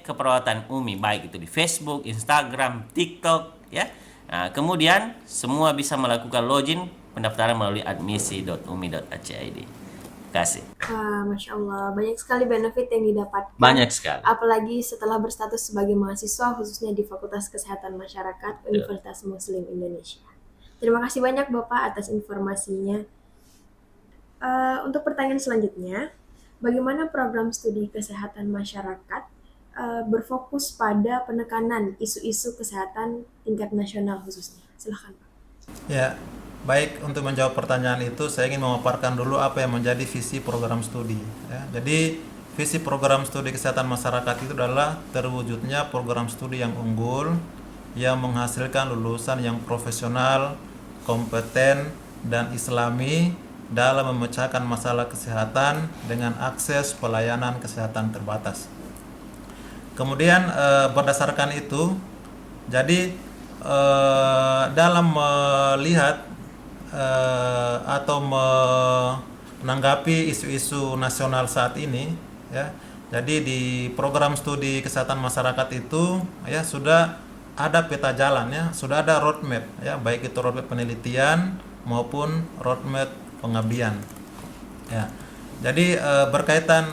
@keperawatan UMI, baik itu di Facebook, Instagram, TikTok ya. Nah, kemudian semua bisa melakukan login pendaftaran melalui admisi.umi.ac.id. Kasih. Wah, Masya Allah, banyak sekali benefit yang didapatkan. Banyak sekali. Apalagi setelah berstatus sebagai mahasiswa, khususnya di Fakultas Kesehatan Masyarakat Universitas Muslim Indonesia. Terima kasih banyak Bapak atas informasinya. Untuk pertanyaan selanjutnya, bagaimana program studi kesehatan masyarakat berfokus pada penekanan isu-isu kesehatan tingkat nasional khususnya? Silakan Pak. Ya, baik, untuk menjawab pertanyaan itu saya ingin memaparkan dulu apa yang menjadi visi program studi. Ya, jadi visi program studi kesehatan masyarakat itu adalah terwujudnya program studi yang unggul yang menghasilkan lulusan yang profesional, kompeten, dan islami dalam memecahkan masalah kesehatan dengan akses pelayanan kesehatan terbatas. Kemudian berdasarkan itu, jadi dalam melihat atau menanggapi isu-isu nasional saat ini, ya, jadi di program studi kesehatan masyarakat itu ya sudah ada peta jalan, ya, sudah ada roadmap, ya, baik itu roadmap penelitian maupun roadmap pengabdian. Ya, jadi berkaitan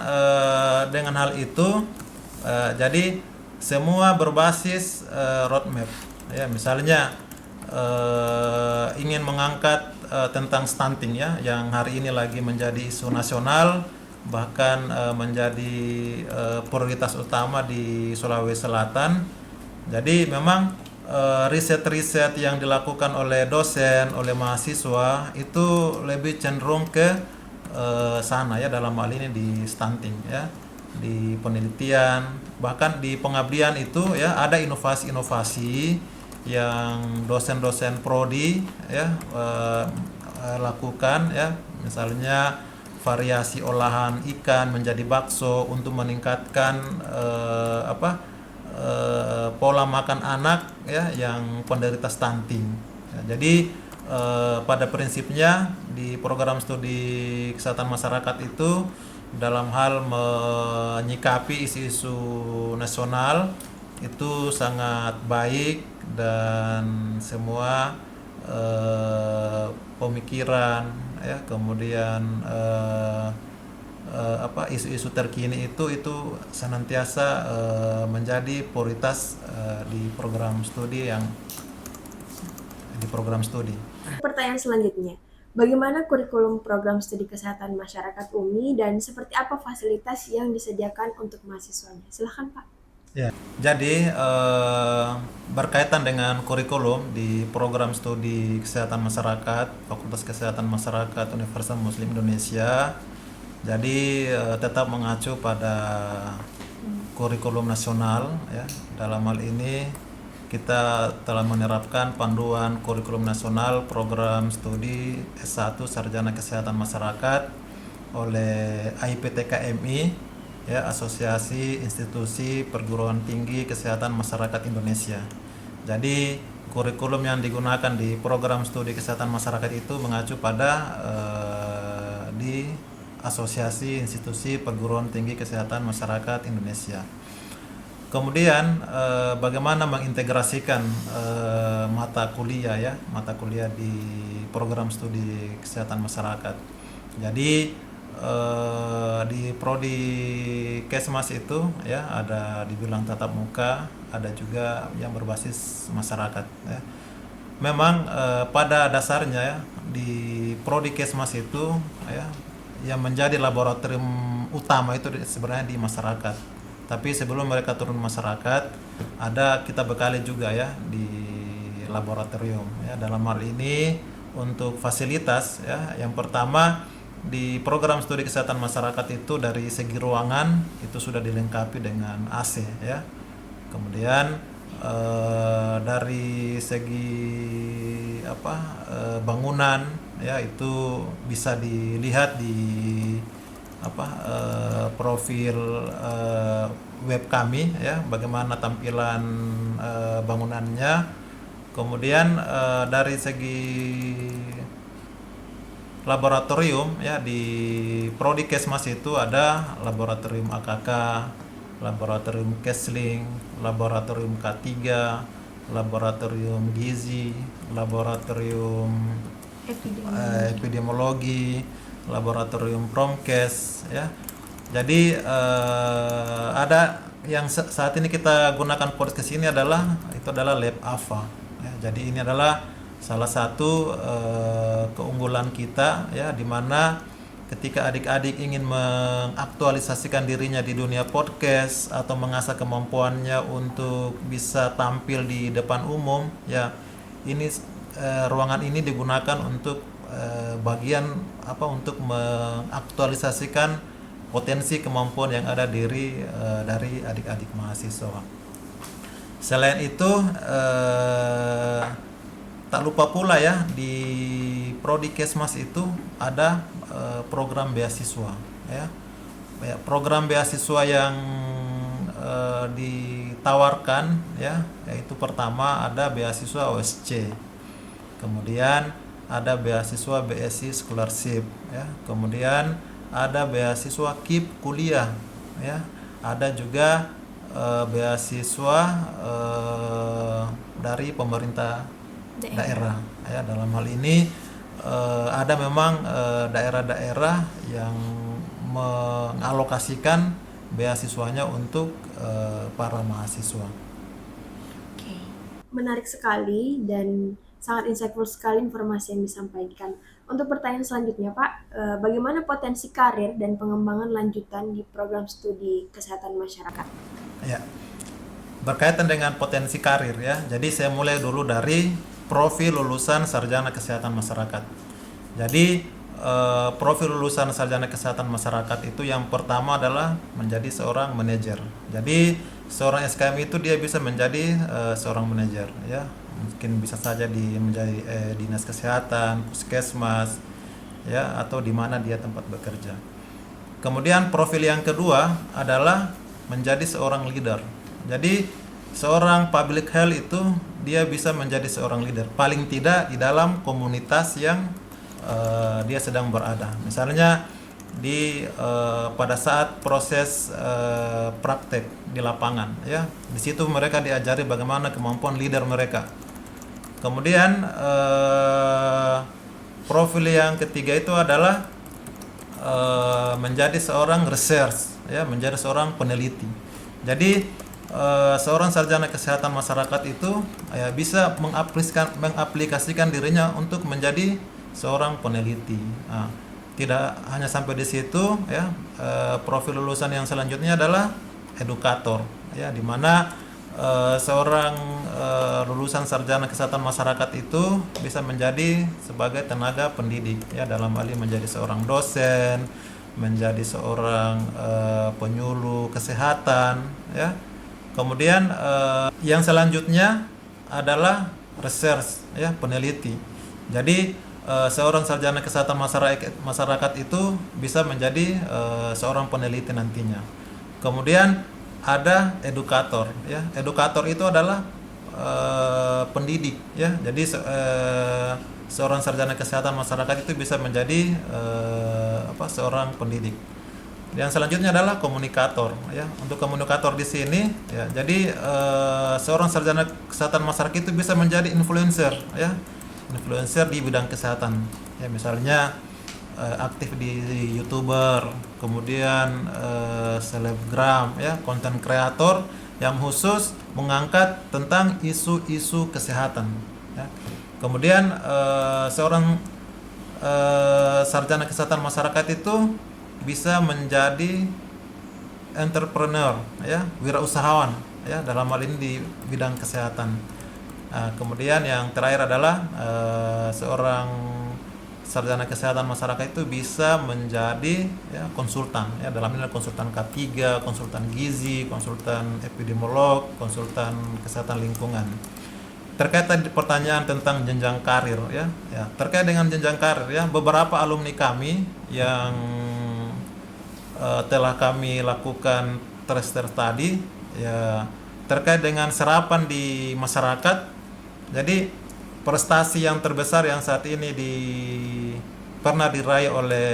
dengan hal itu, jadi semua berbasis roadmap. Ya, misalnya ingin mengangkat tentang stunting, ya, yang hari ini lagi menjadi isu nasional, bahkan menjadi prioritas utama di Sulawesi Selatan. Jadi memang riset-riset yang dilakukan oleh dosen, oleh mahasiswa itu lebih cenderung ke sana, ya, dalam hal ini di stunting, ya, di penelitian, bahkan di pengabdian itu, ya, ada inovasi-inovasi yang dosen-dosen prodi, ya, lakukan, ya, misalnya variasi olahan ikan menjadi bakso untuk meningkatkan pola makan anak ya yang penderita stunting. Ya, jadi pada prinsipnya di program studi kesehatan masyarakat itu dalam hal menyikapi isu-isu nasional itu sangat baik, dan semua pemikiran ya, kemudian isu-isu terkini itu senantiasa menjadi prioritas di program studi Pertanyaan selanjutnya, bagaimana kurikulum program studi kesehatan masyarakat UMI dan seperti apa fasilitas yang disediakan untuk mahasiswanya? Silahkan Pak. Ya, jadi berkaitan dengan kurikulum di program studi kesehatan masyarakat Fakultas Kesehatan Masyarakat Universitas Muslim Indonesia, jadi tetap mengacu pada kurikulum nasional ya. Dalam hal ini kita telah menerapkan panduan kurikulum nasional program studi S1 Sarjana Kesehatan Masyarakat oleh AIPTKMI ya, Asosiasi Institusi Perguruan Tinggi Kesehatan Masyarakat Indonesia. Jadi kurikulum yang digunakan di program studi kesehatan masyarakat itu mengacu pada di Asosiasi Institusi Perguruan Tinggi Kesehatan Masyarakat Indonesia. Kemudian bagaimana mengintegrasikan mata kuliah di program studi kesehatan masyarakat. Jadi di prodi Kesmas itu ya ada dibilang tatap muka, ada juga yang berbasis masyarakat ya. Memang pada dasarnya ya, di prodi Kesmas itu ya yang menjadi laboratorium utama itu sebenarnya di masyarakat. Tapi sebelum mereka turun masyarakat, ada kita bekali juga ya di laboratorium ya. Dalam hal ini untuk fasilitas ya, yang pertama di program studi kesehatan masyarakat itu dari segi ruangan itu sudah dilengkapi dengan AC ya. Kemudian dari segi bangunan ya itu bisa dilihat di profil web kami ya, bagaimana tampilan bangunannya. Kemudian dari segi laboratorium ya, di prodi Kesmas itu ada laboratorium AKK, laboratorium Kesling, laboratorium K3, laboratorium gizi, laboratorium epidemiologi, laboratorium Promkes ya. Jadi ada yang saat ini kita gunakan podcast ini adalah lab AVA ya. Jadi ini adalah salah satu keunggulan kita ya, di mana ketika adik-adik ingin mengaktualisasikan dirinya di dunia podcast atau mengasah kemampuannya untuk bisa tampil di depan umum ya, ini ruangan ini digunakan untuk bagian untuk mengaktualisasikan potensi kemampuan yang ada dari adik-adik mahasiswa. Selain itu tak lupa pula ya, di prodi Kesmas itu ada program beasiswa ya. Program beasiswa yang ditawarkan ya, yaitu pertama ada beasiswa OSC, kemudian ada beasiswa BSI Scholarship ya, kemudian ada beasiswa KIP kuliah ya, ada juga beasiswa dari pemerintah daerah ya. Dalam hal ini ada memang daerah-daerah yang mengalokasikan beasiswanya untuk para mahasiswa. Oke. Menarik sekali dan sangat insightful sekali informasi yang disampaikan. Untuk pertanyaan selanjutnya Pak, bagaimana potensi karir dan pengembangan lanjutan di program studi kesehatan masyarakat? Ya, berkaitan dengan potensi karir ya. Jadi saya mulai dulu dari profil lulusan sarjana kesehatan masyarakat. Jadi profil lulusan sarjana kesehatan masyarakat itu yang pertama adalah menjadi seorang manajer. Jadi seorang SKM itu dia bisa menjadi seorang manajer ya. Mungkin bisa saja menjadi dinas kesehatan, puskesmas ya, atau di mana dia tempat bekerja. Kemudian profil yang kedua adalah menjadi seorang leader. Jadi seorang public health itu dia bisa menjadi seorang leader, paling tidak di dalam komunitas yang dia sedang berada. Misalnya pada saat proses praktek di lapangan, ya, di situ mereka diajari bagaimana kemampuan leader mereka. Kemudian profil yang ketiga itu adalah menjadi seorang research, ya, menjadi seorang peneliti. Jadi seorang sarjana kesehatan masyarakat itu ya bisa mengaplikasikan dirinya untuk menjadi seorang peneliti. Nah, tidak hanya sampai di situ, ya, profil lulusan yang selanjutnya adalah edukator, ya, di mana seorang lulusan sarjana kesehatan masyarakat itu bisa menjadi sebagai tenaga pendidik, ya, dalam hal ini menjadi seorang dosen, menjadi seorang penyuluh kesehatan, ya. Kemudian yang selanjutnya adalah research, ya, peneliti. Jadi seorang sarjana kesehatan masyarakat itu bisa menjadi seorang peneliti nantinya. Kemudian ada edukator, ya. Edukator itu adalah pendidik, ya. Jadi seorang sarjana kesehatan masyarakat itu bisa menjadi seorang pendidik. Yang selanjutnya adalah komunikator, ya. Untuk komunikator di sini, ya, jadi seorang sarjana kesehatan masyarakat itu bisa menjadi influencer, ya. Influencer di bidang kesehatan, ya, misalnya aktif di YouTuber, kemudian selebgram, ya, konten kreator yang khusus mengangkat tentang isu-isu kesehatan, ya. Kemudian seorang sarjana kesehatan masyarakat itu bisa menjadi entrepreneur, ya, wirausahawan, ya, dalam hal ini di bidang kesehatan. Kemudian yang terakhir adalah seorang sarjana kesehatan masyarakat itu bisa menjadi, ya, konsultan, ya, dalam ini konsultan K3, konsultan gizi, konsultan epidemiolog, konsultan kesehatan lingkungan. Terkait tadi pertanyaan tentang jenjang karir, ya, terkait dengan jenjang karir, ya, beberapa alumni kami yang telah kami lakukan tracer tadi, ya, terkait dengan serapan di masyarakat. Jadi prestasi yang terbesar yang saat ini pernah diraih oleh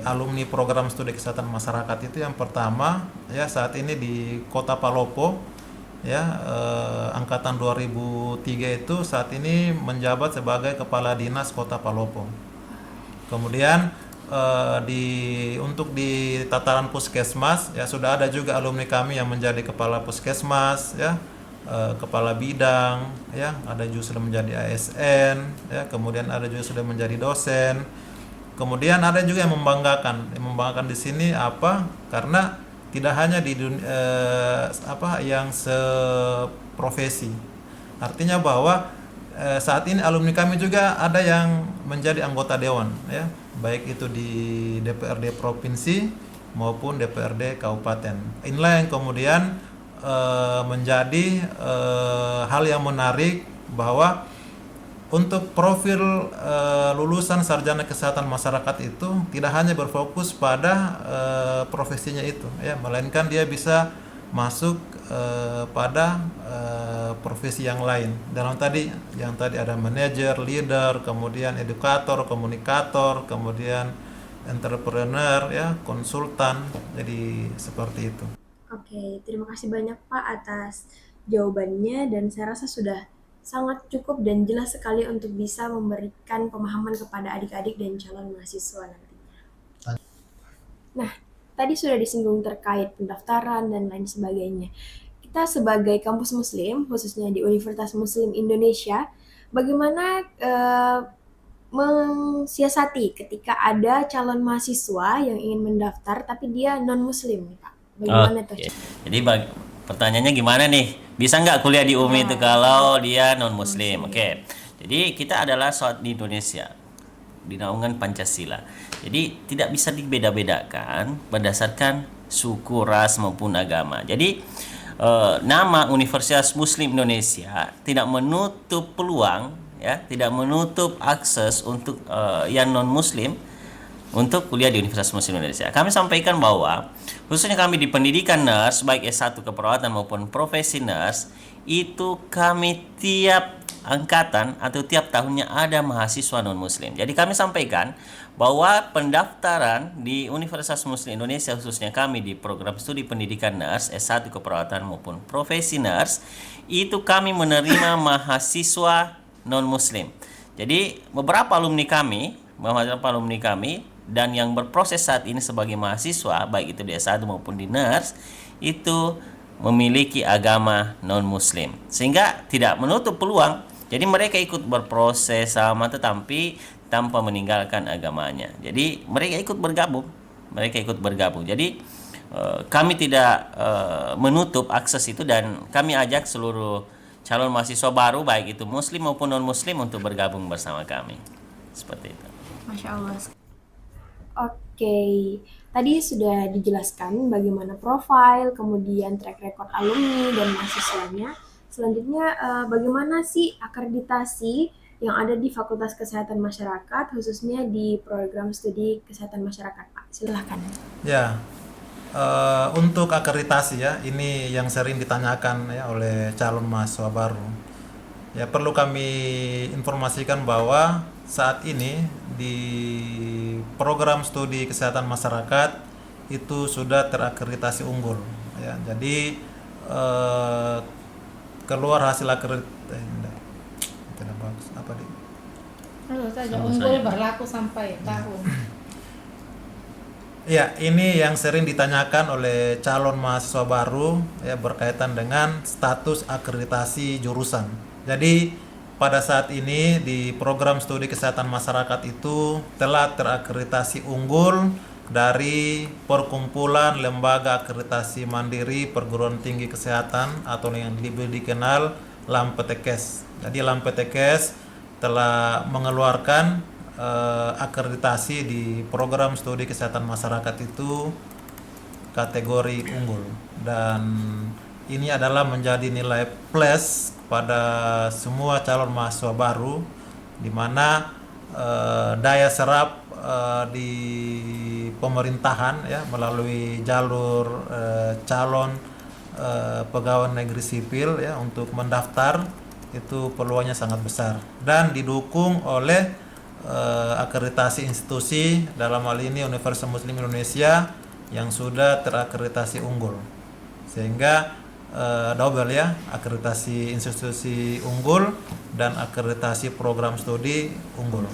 alumni program studi kesehatan masyarakat itu yang pertama, ya, saat ini di Kota Palopo, ya, angkatan 2003 itu saat ini menjabat sebagai Kepala Dinas Kota Palopo. Kemudian untuk di tataran puskesmas, ya, sudah ada juga alumni kami yang menjadi kepala puskesmas, ya, kepala bidang, ya, ada juga sudah menjadi ASN, ya, kemudian ada juga sudah menjadi dosen. Kemudian ada juga yang membanggakan di sini apa? Karena tidak hanya di yang seprofesi. Artinya bahwa saat ini alumni kami juga ada yang menjadi anggota dewan, ya, baik itu di DPRD provinsi maupun DPRD kabupaten. Inilah yang kemudian menjadi hal yang menarik bahwa untuk profil lulusan sarjana kesehatan masyarakat itu tidak hanya berfokus pada profesinya itu, ya, melainkan dia bisa masuk pada profesi yang lain. Dalam yang tadi ada manajer, leader, kemudian edukator, komunikator, kemudian entrepreneur, ya, konsultan. Jadi seperti itu. Oke, terima kasih banyak Pak atas jawabannya dan saya rasa sudah sangat cukup dan jelas sekali untuk bisa memberikan pemahaman kepada adik-adik dan calon mahasiswa nantinya. Nah, tadi sudah disinggung terkait pendaftaran dan lain sebagainya. Kita sebagai kampus muslim, khususnya di Universitas Muslim Indonesia, bagaimana mensiasati ketika ada calon mahasiswa yang ingin mendaftar tapi dia non-muslim, Pak? Bagaimana tuh? Jadi pertanyaannya gimana nih? Bisa nggak kuliah di UMI itu kalau dia non-muslim? Oke. Jadi kita adalah sholat di Indonesia di naungan Pancasila. Jadi tidak bisa dibeda-bedakan berdasarkan suku, ras maupun agama. Jadi nama Universitas Muslim Indonesia tidak menutup peluang, ya, tidak menutup akses untuk yang non-muslim untuk kuliah di Universitas Muslim Indonesia. Kami sampaikan bahwa khususnya kami di pendidikan nurse baik S1 keperawatan maupun profesi nurse itu kami tiap angkatan atau tiap tahunnya ada mahasiswa non muslim. Jadi kami sampaikan bahwa pendaftaran di Universitas Muslim Indonesia khususnya kami di program studi pendidikan nurse S1 keperawatan maupun profesi nurse itu kami menerima mahasiswa non muslim. Jadi beberapa alumni kami dan yang berproses saat ini sebagai mahasiswa baik itu di S1 maupun di nurse itu memiliki agama non muslim, sehingga tidak menutup peluang. Jadi mereka ikut berproses sama tetapi tanpa meninggalkan agamanya. Jadi mereka ikut bergabung. Jadi kami tidak menutup akses itu, dan kami ajak seluruh calon mahasiswa baru baik itu muslim maupun non muslim untuk bergabung bersama kami. Seperti itu. Masya Allah. Oke, tadi sudah dijelaskan bagaimana profil, kemudian track record alumni dan mahasiswanya. Selanjutnya, bagaimana sih akreditasi yang ada di Fakultas Kesehatan Masyarakat, khususnya di program studi Kesehatan Masyarakat, Pak? Silahkan. Ya, untuk akreditasi ya, ini yang sering ditanyakan ya oleh calon mahasiswa baru. Ya, perlu kami informasikan bahwa saat ini di program studi Kesehatan Masyarakat itu sudah terakreditasi unggul. Ya, jadi keluar hasil akreditasi tidak bagus apa di saja unggul berlaku sampai tahun. Ya, ini yang sering ditanyakan oleh calon mahasiswa baru ya, berkaitan dengan status akreditasi jurusan. Jadi pada saat ini di program studi kesehatan masyarakat itu telah terakreditasi unggul dari Perkumpulan Lembaga Akreditasi Mandiri Perguruan Tinggi Kesehatan atau yang lebih dikenal LAMPTKES. Jadi LAMPTKES telah mengeluarkan akreditasi di program studi kesehatan masyarakat itu kategori unggul, dan ini adalah menjadi nilai plus pada semua calon mahasiswa baru, di mana daya serap di pemerintahan ya melalui jalur calon pegawai negeri sipil ya untuk mendaftar itu peluangnya sangat besar, dan didukung oleh akreditasi institusi, dalam hal ini Universitas Muslim Indonesia yang sudah terakreditasi unggul, sehingga double ya, akreditasi institusi unggul dan akreditasi program studi unggul.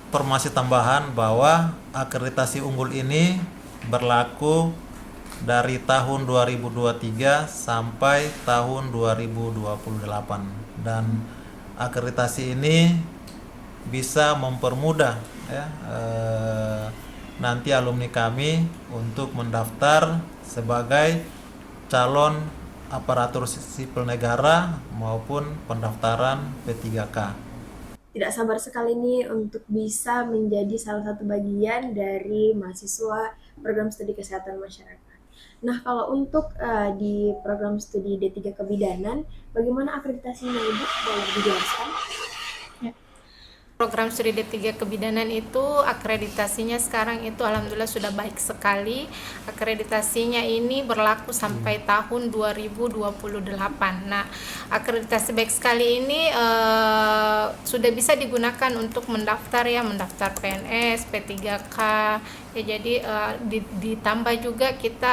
Informasi tambahan bahwa akreditasi unggul ini berlaku dari tahun 2023 sampai tahun 2028, dan akreditasi ini bisa mempermudah ya, nanti alumni kami untuk mendaftar sebagai calon aparatur sipil negara maupun pendaftaran P3K. Tidak sabar sekali nih untuk bisa menjadi salah satu bagian dari mahasiswa program studi kesehatan masyarakat. Nah, kalau untuk di program studi D3 Kebidanan, bagaimana akreditasinya, Ibu? Boleh dijelaskan? Program studi D3 Kebidanan itu akreditasinya sekarang itu alhamdulillah sudah baik sekali. Akreditasinya ini berlaku sampai tahun 2028. Nah, akreditasi baik sekali ini sudah bisa digunakan untuk mendaftar PNS, P3K. Ya, jadi ditambah juga kita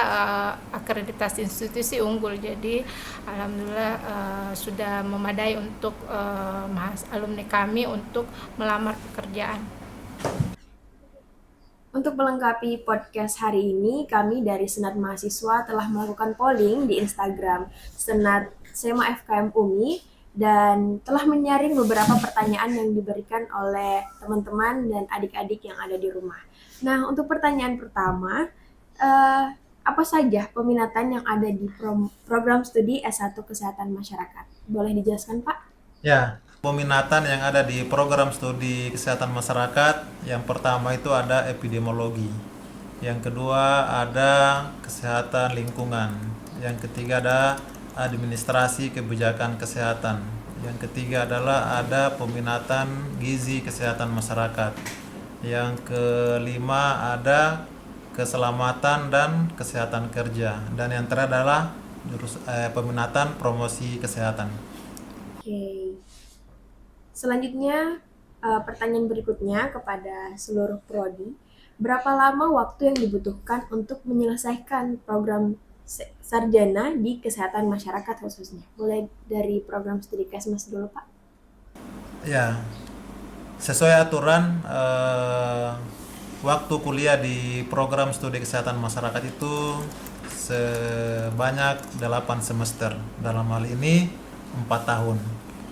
akreditasi institusi unggul. Jadi alhamdulillah sudah memadai untuk alumni kami untuk melamar pekerjaan. Untuk melengkapi podcast hari ini, kami dari Senat Mahasiswa telah melakukan polling di Instagram Senat SEMA FKM UMI dan telah menyaring beberapa pertanyaan yang diberikan oleh teman-teman dan adik-adik yang ada di rumah. Nah, untuk pertanyaan pertama, apa saja peminatan yang ada di program studi S1 Kesehatan Masyarakat? Boleh dijelaskan, Pak? Ya, peminatan yang ada di program studi kesehatan masyarakat, yang pertama itu ada epidemiologi, yang kedua ada kesehatan lingkungan, yang ketiga ada administrasi kebijakan kesehatan, yang ketiga adalah ada peminatan gizi kesehatan masyarakat, Yang kelima ada keselamatan dan kesehatan kerja, dan yang terakhir adalah peminatan promosi kesehatan. Oke. Selanjutnya, pertanyaan berikutnya kepada seluruh prodi. Berapa lama waktu yang dibutuhkan untuk menyelesaikan program sarjana di kesehatan masyarakat khususnya? Mulai dari program studi Kesmas dulu, Pak. Ya, sesuai aturan waktu kuliah di program studi kesehatan masyarakat itu sebanyak 8 semester. Dalam hal ini 4 tahun.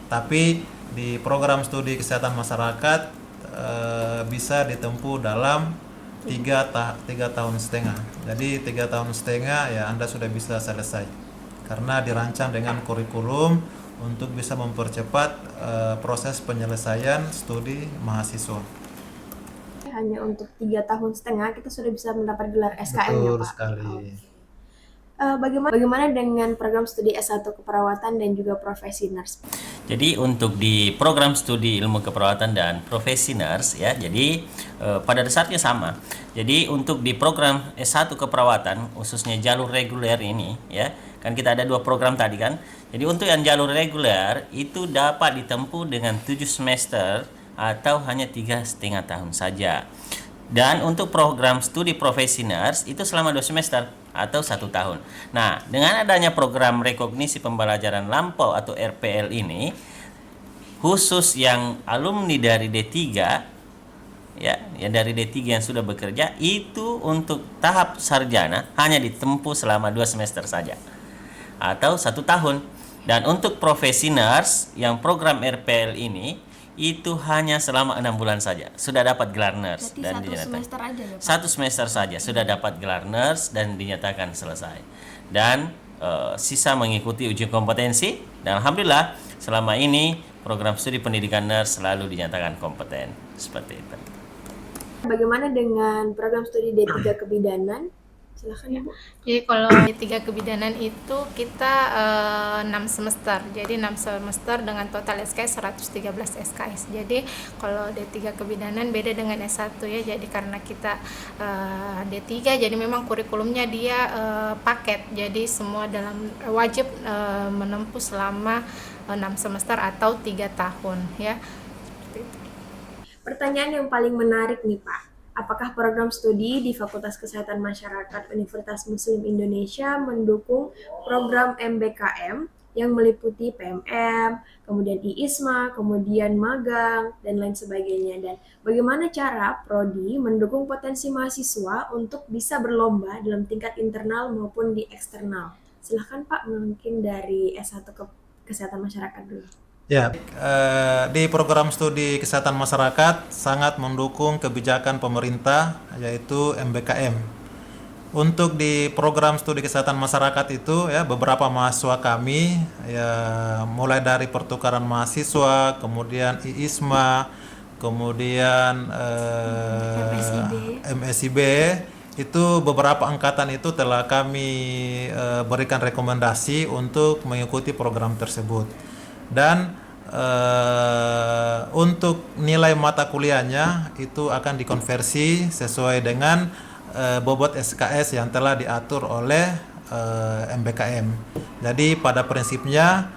Tapi di program studi kesehatan masyarakat bisa ditempuh dalam 3 tahun setengah. Jadi 3 tahun setengah ya Anda sudah bisa selesai. Karena dirancang dengan kurikulum untuk bisa mempercepat proses penyelesaian studi mahasiswa. Hanya untuk 3 tahun setengah kita sudah bisa mendapat gelar SKM ya, Betul Pak. sekali. Bagaimana dengan program studi S1 keperawatan dan juga profesi nurse? Jadi untuk di program studi ilmu keperawatan dan profesi nurse ya, jadi pada dasarnya sama. Jadi untuk di program S1 keperawatan khususnya jalur reguler ini ya, kan kita ada 2 program tadi kan. Jadi untuk yang jalur reguler itu dapat ditempuh dengan 7 semester atau hanya 3,5 tahun saja. Dan untuk program studi profesi nurse itu selama 2 semester atau 1 tahun. Nah, dengan adanya program rekognisi pembelajaran lampau atau RPL ini, khusus yang alumni dari D3 ya dari D3 yang sudah bekerja itu untuk tahap sarjana hanya ditempuh selama 2 semester saja atau 1 tahun. Dan untuk profesi nurse yang program RPL ini itu hanya selama 6 bulan saja sudah dapat gelar nurse. Berarti dan 1 dinyatakan semester aja ya, Pak? 1 semester saja sudah dapat gelar nurse dan dinyatakan selesai. Dan sisa mengikuti uji kompetensi, dan alhamdulillah selama ini program studi pendidikan nurse selalu dinyatakan kompeten. Seperti itu. Bagaimana dengan program studi D3 kebidanan? Silakan Ibu. Jadi kalau D3 kebidanan itu kita 6 semester. Jadi 6 semester dengan total SKS 113 SKS. Jadi kalau D3 kebidanan beda dengan S1 ya. Jadi karena kita D3 jadi memang kurikulumnya dia paket. Jadi semua dalam wajib menempuh selama 6 semester atau 3 tahun ya. Seperti itu. Pertanyaan yang paling menarik nih, Pak. Apakah program studi di Fakultas Kesehatan Masyarakat Universitas Muslim Indonesia mendukung program MBKM yang meliputi PMM, kemudian IISMA, kemudian magang, dan lain sebagainya? Dan bagaimana cara Prodi mendukung potensi mahasiswa untuk bisa berlomba dalam tingkat internal maupun di eksternal? Silahkan Pak, mungkin dari S1 ke Kesehatan Masyarakat dulu. Ya, di program studi kesehatan masyarakat sangat mendukung kebijakan pemerintah yaitu MBKM. Untuk di program studi kesehatan masyarakat itu ya beberapa mahasiswa kami ya mulai dari pertukaran mahasiswa, kemudian IISMA, kemudian MSIB itu beberapa angkatan itu telah kami berikan rekomendasi untuk mengikuti program tersebut. Dan untuk nilai mata kuliahnya itu akan dikonversi sesuai dengan bobot SKS yang telah diatur oleh MBKM. Jadi pada prinsipnya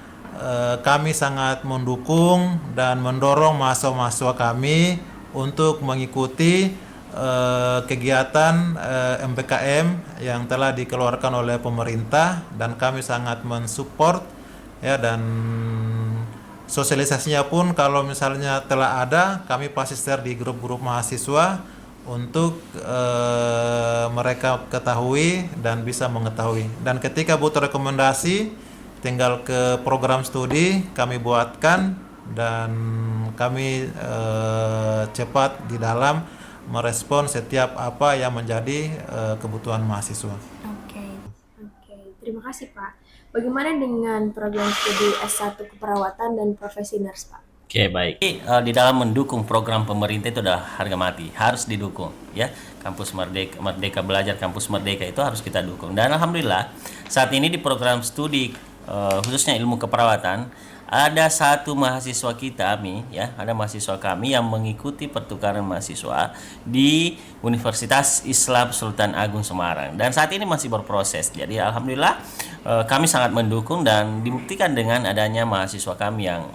kami sangat mendukung dan mendorong mahasiswa-mahasiswa kami untuk mengikuti kegiatan MBKM yang telah dikeluarkan oleh pemerintah, dan kami sangat mensupport ya, dan sosialisasinya pun kalau misalnya telah ada, kami pasti share di grup-grup mahasiswa untuk mereka ketahui dan bisa mengetahui. Dan ketika butuh rekomendasi, tinggal ke program studi kami buatkan, dan kami cepat di dalam merespon setiap apa yang menjadi kebutuhan mahasiswa. Oke. Terima kasih Pak. Bagaimana dengan program studi S1 keperawatan dan profesi nurse, Pak? Oke, baik. Di dalam mendukung program pemerintah itu adalah harga mati, harus didukung ya. Kampus Merdeka Belajar, Kampus Merdeka itu harus kita dukung. Dan alhamdulillah saat ini di program studi khususnya ilmu keperawatan ada satu mahasiswa ada mahasiswa kami yang mengikuti pertukaran mahasiswa di Universitas Islam Sultan Agung Semarang dan saat ini masih berproses. Jadi alhamdulillah kami sangat mendukung dan dibuktikan dengan adanya mahasiswa kami yang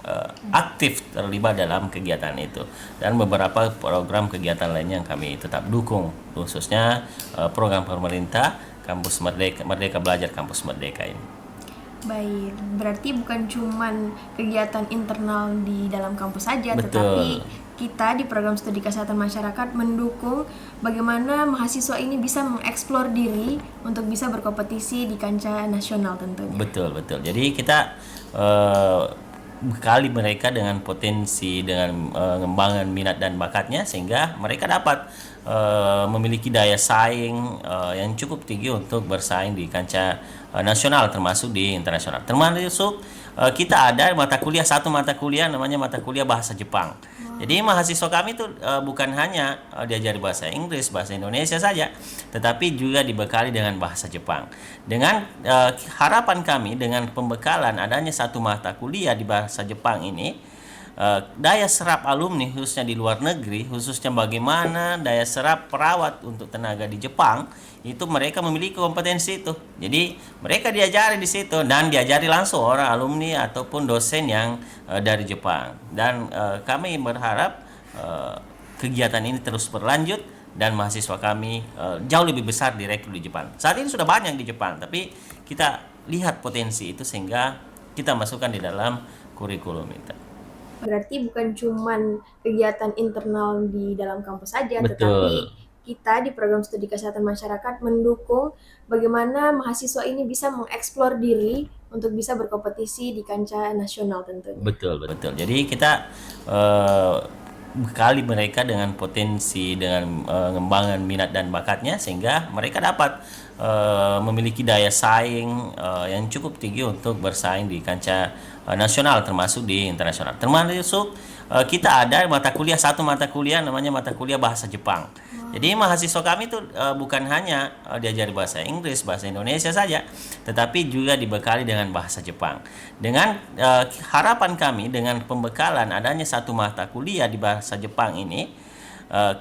aktif terlibat dalam kegiatan itu dan beberapa program kegiatan lainnya yang kami tetap dukung, khususnya program pemerintah Kampus Merdeka Belajar Kampus Merdeka ini. Baik, berarti bukan cuman kegiatan internal di dalam kampus saja, Betul. tetapi kita di program studi kesehatan masyarakat mendukung bagaimana mahasiswa ini bisa mengeksplor diri untuk bisa berkompetisi di kancah nasional tentunya. Betul. Jadi kita bekali mereka dengan potensi, dengan pengembangan minat dan bakatnya sehingga mereka dapat memiliki daya saing yang cukup tinggi untuk bersaing di kancah nasional termasuk di internasional. Termasuk kita ada satu mata kuliah namanya mata kuliah bahasa Jepang. Jadi mahasiswa kami itu bukan hanya diajari bahasa Inggris, bahasa Indonesia saja, tetapi juga dibekali dengan bahasa Jepang. Dengan harapan kami dengan pembekalan adanya satu mata kuliah di bahasa Jepang ini, daya serap alumni khususnya di luar negeri, khususnya bagaimana daya serap perawat untuk tenaga di Jepang, itu mereka memiliki kompetensi itu. Jadi mereka diajari di situ dan diajari langsung orang alumni ataupun dosen yang dari Jepang. Dan kami berharap kegiatan ini terus berlanjut dan mahasiswa kami jauh lebih besar direkrut di Jepang. Saat ini sudah banyak di Jepang, tapi kita lihat potensi itu sehingga kita masukkan di dalam kurikulum itu. Berarti bukan cuman kegiatan internal di dalam kampus saja, Betul. tetapi kita di program studi kesehatan masyarakat mendukung bagaimana mahasiswa ini bisa mengeksplor diri untuk bisa berkompetisi di kancah nasional tentunya. Betul. Jadi kita bekali mereka dengan potensi, dengan pengembangan minat dan bakatnya sehingga mereka dapat memiliki daya saing yang cukup tinggi untuk bersaing di kancah nasional termasuk di internasional. Termasuk kita ada satu mata kuliah namanya mata kuliah bahasa Jepang. Jadi mahasiswa kami itu bukan hanya diajari bahasa Inggris, bahasa Indonesia saja, tetapi juga dibekali dengan bahasa Jepang. Dengan harapan kami dengan pembekalan adanya satu mata kuliah di bahasa Jepang ini,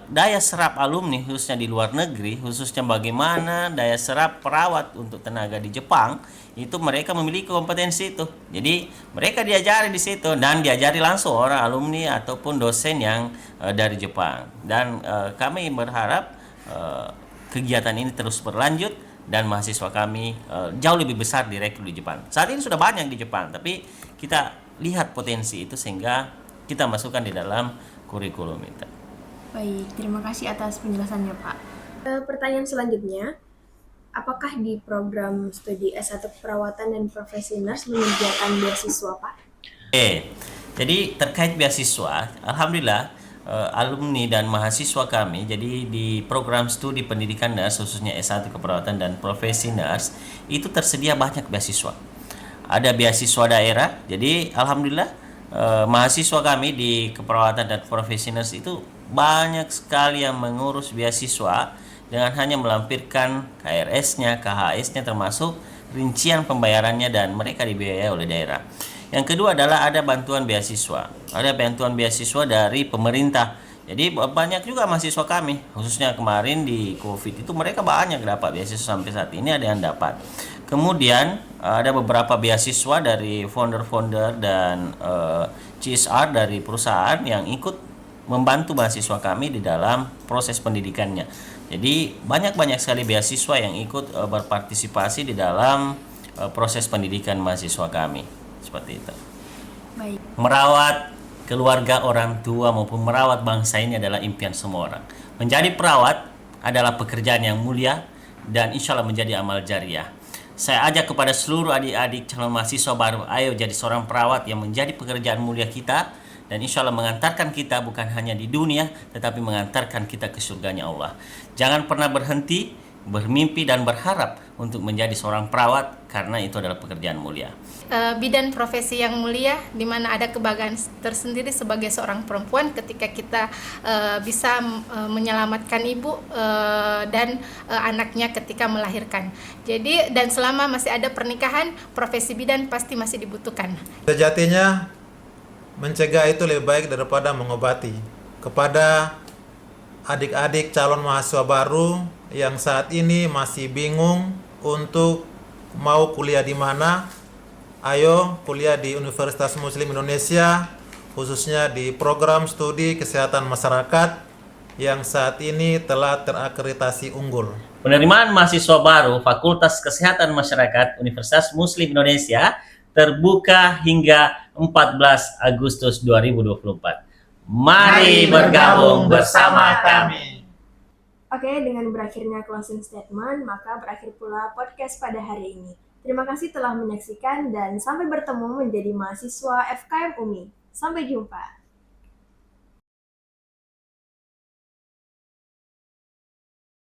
daya serap alumni khususnya di luar negeri, khususnya bagaimana daya serap perawat untuk tenaga di Jepang, itu mereka memiliki kompetensi itu. Jadi mereka diajari di situ dan diajari langsung orang alumni ataupun dosen yang dari Jepang. Dan kami berharap kegiatan ini terus berlanjut dan mahasiswa kami jauh lebih besar direkrut di Jepang. Saat ini sudah banyak di Jepang, tapi kita lihat potensi itu sehingga kita masukkan di dalam kurikulum itu. Baik, terima kasih atas penjelasannya Pak. Pertanyaan selanjutnya, apakah di program studi S1 Keperawatan dan Profesi Nurse menyediakan beasiswa Pak? Jadi terkait beasiswa, alhamdulillah alumni dan mahasiswa kami, jadi di program studi pendidikan nurse khususnya S1 Keperawatan dan Profesi Nurse itu tersedia banyak beasiswa. Ada beasiswa daerah, jadi alhamdulillah mahasiswa kami di Keperawatan dan Profesi Nurse itu banyak sekali yang mengurus beasiswa dengan hanya melampirkan KRS-nya, KHS-nya termasuk rincian pembayarannya dan mereka dibiayai oleh daerah. Yang kedua adalah ada bantuan beasiswa. Ada bantuan beasiswa dari pemerintah. Jadi banyak juga mahasiswa kami, khususnya kemarin di Covid itu mereka banyak dapat beasiswa sampai saat ini ada yang dapat. Kemudian ada beberapa beasiswa dari founder-founder dan CSR dari perusahaan yang ikut membantu mahasiswa kami di dalam proses pendidikannya. Jadi banyak sekali beasiswa yang ikut berpartisipasi di dalam proses pendidikan mahasiswa kami. Seperti itu. Baik. Merawat keluarga, orang tua maupun merawat bangsa ini adalah impian semua orang. Menjadi perawat adalah pekerjaan yang mulia dan insya Allah menjadi amal jariah. Saya ajak kepada seluruh adik-adik calon mahasiswa baru, ayo jadi seorang perawat yang menjadi pekerjaan mulia kita dan insya Allah mengantarkan kita bukan hanya di dunia tetapi mengantarkan kita ke surganya Allah. Jangan pernah berhenti bermimpi dan berharap untuk menjadi seorang perawat karena itu adalah pekerjaan mulia. Bidan profesi yang mulia, di mana ada kebanggaan tersendiri sebagai seorang perempuan ketika kita bisa menyelamatkan ibu dan anaknya ketika melahirkan. Jadi dan selama masih ada pernikahan, profesi bidan pasti masih dibutuhkan. Sejatinya mencegah itu lebih baik daripada mengobati. Kepada adik-adik calon mahasiswa baru yang saat ini masih bingung untuk mau kuliah di mana, ayo kuliah di Universitas Muslim Indonesia, khususnya di program studi kesehatan masyarakat yang saat ini telah terakreditasi unggul. Penerimaan mahasiswa baru Fakultas Kesehatan Masyarakat Universitas Muslim Indonesia terbuka hingga 14 Agustus 2024. Mari bergabung bersama kami. Oke, dengan berakhirnya closing statement, maka berakhir pula podcast pada hari ini. Terima kasih telah menyaksikan dan sampai bertemu menjadi mahasiswa FKM UMI. Sampai jumpa.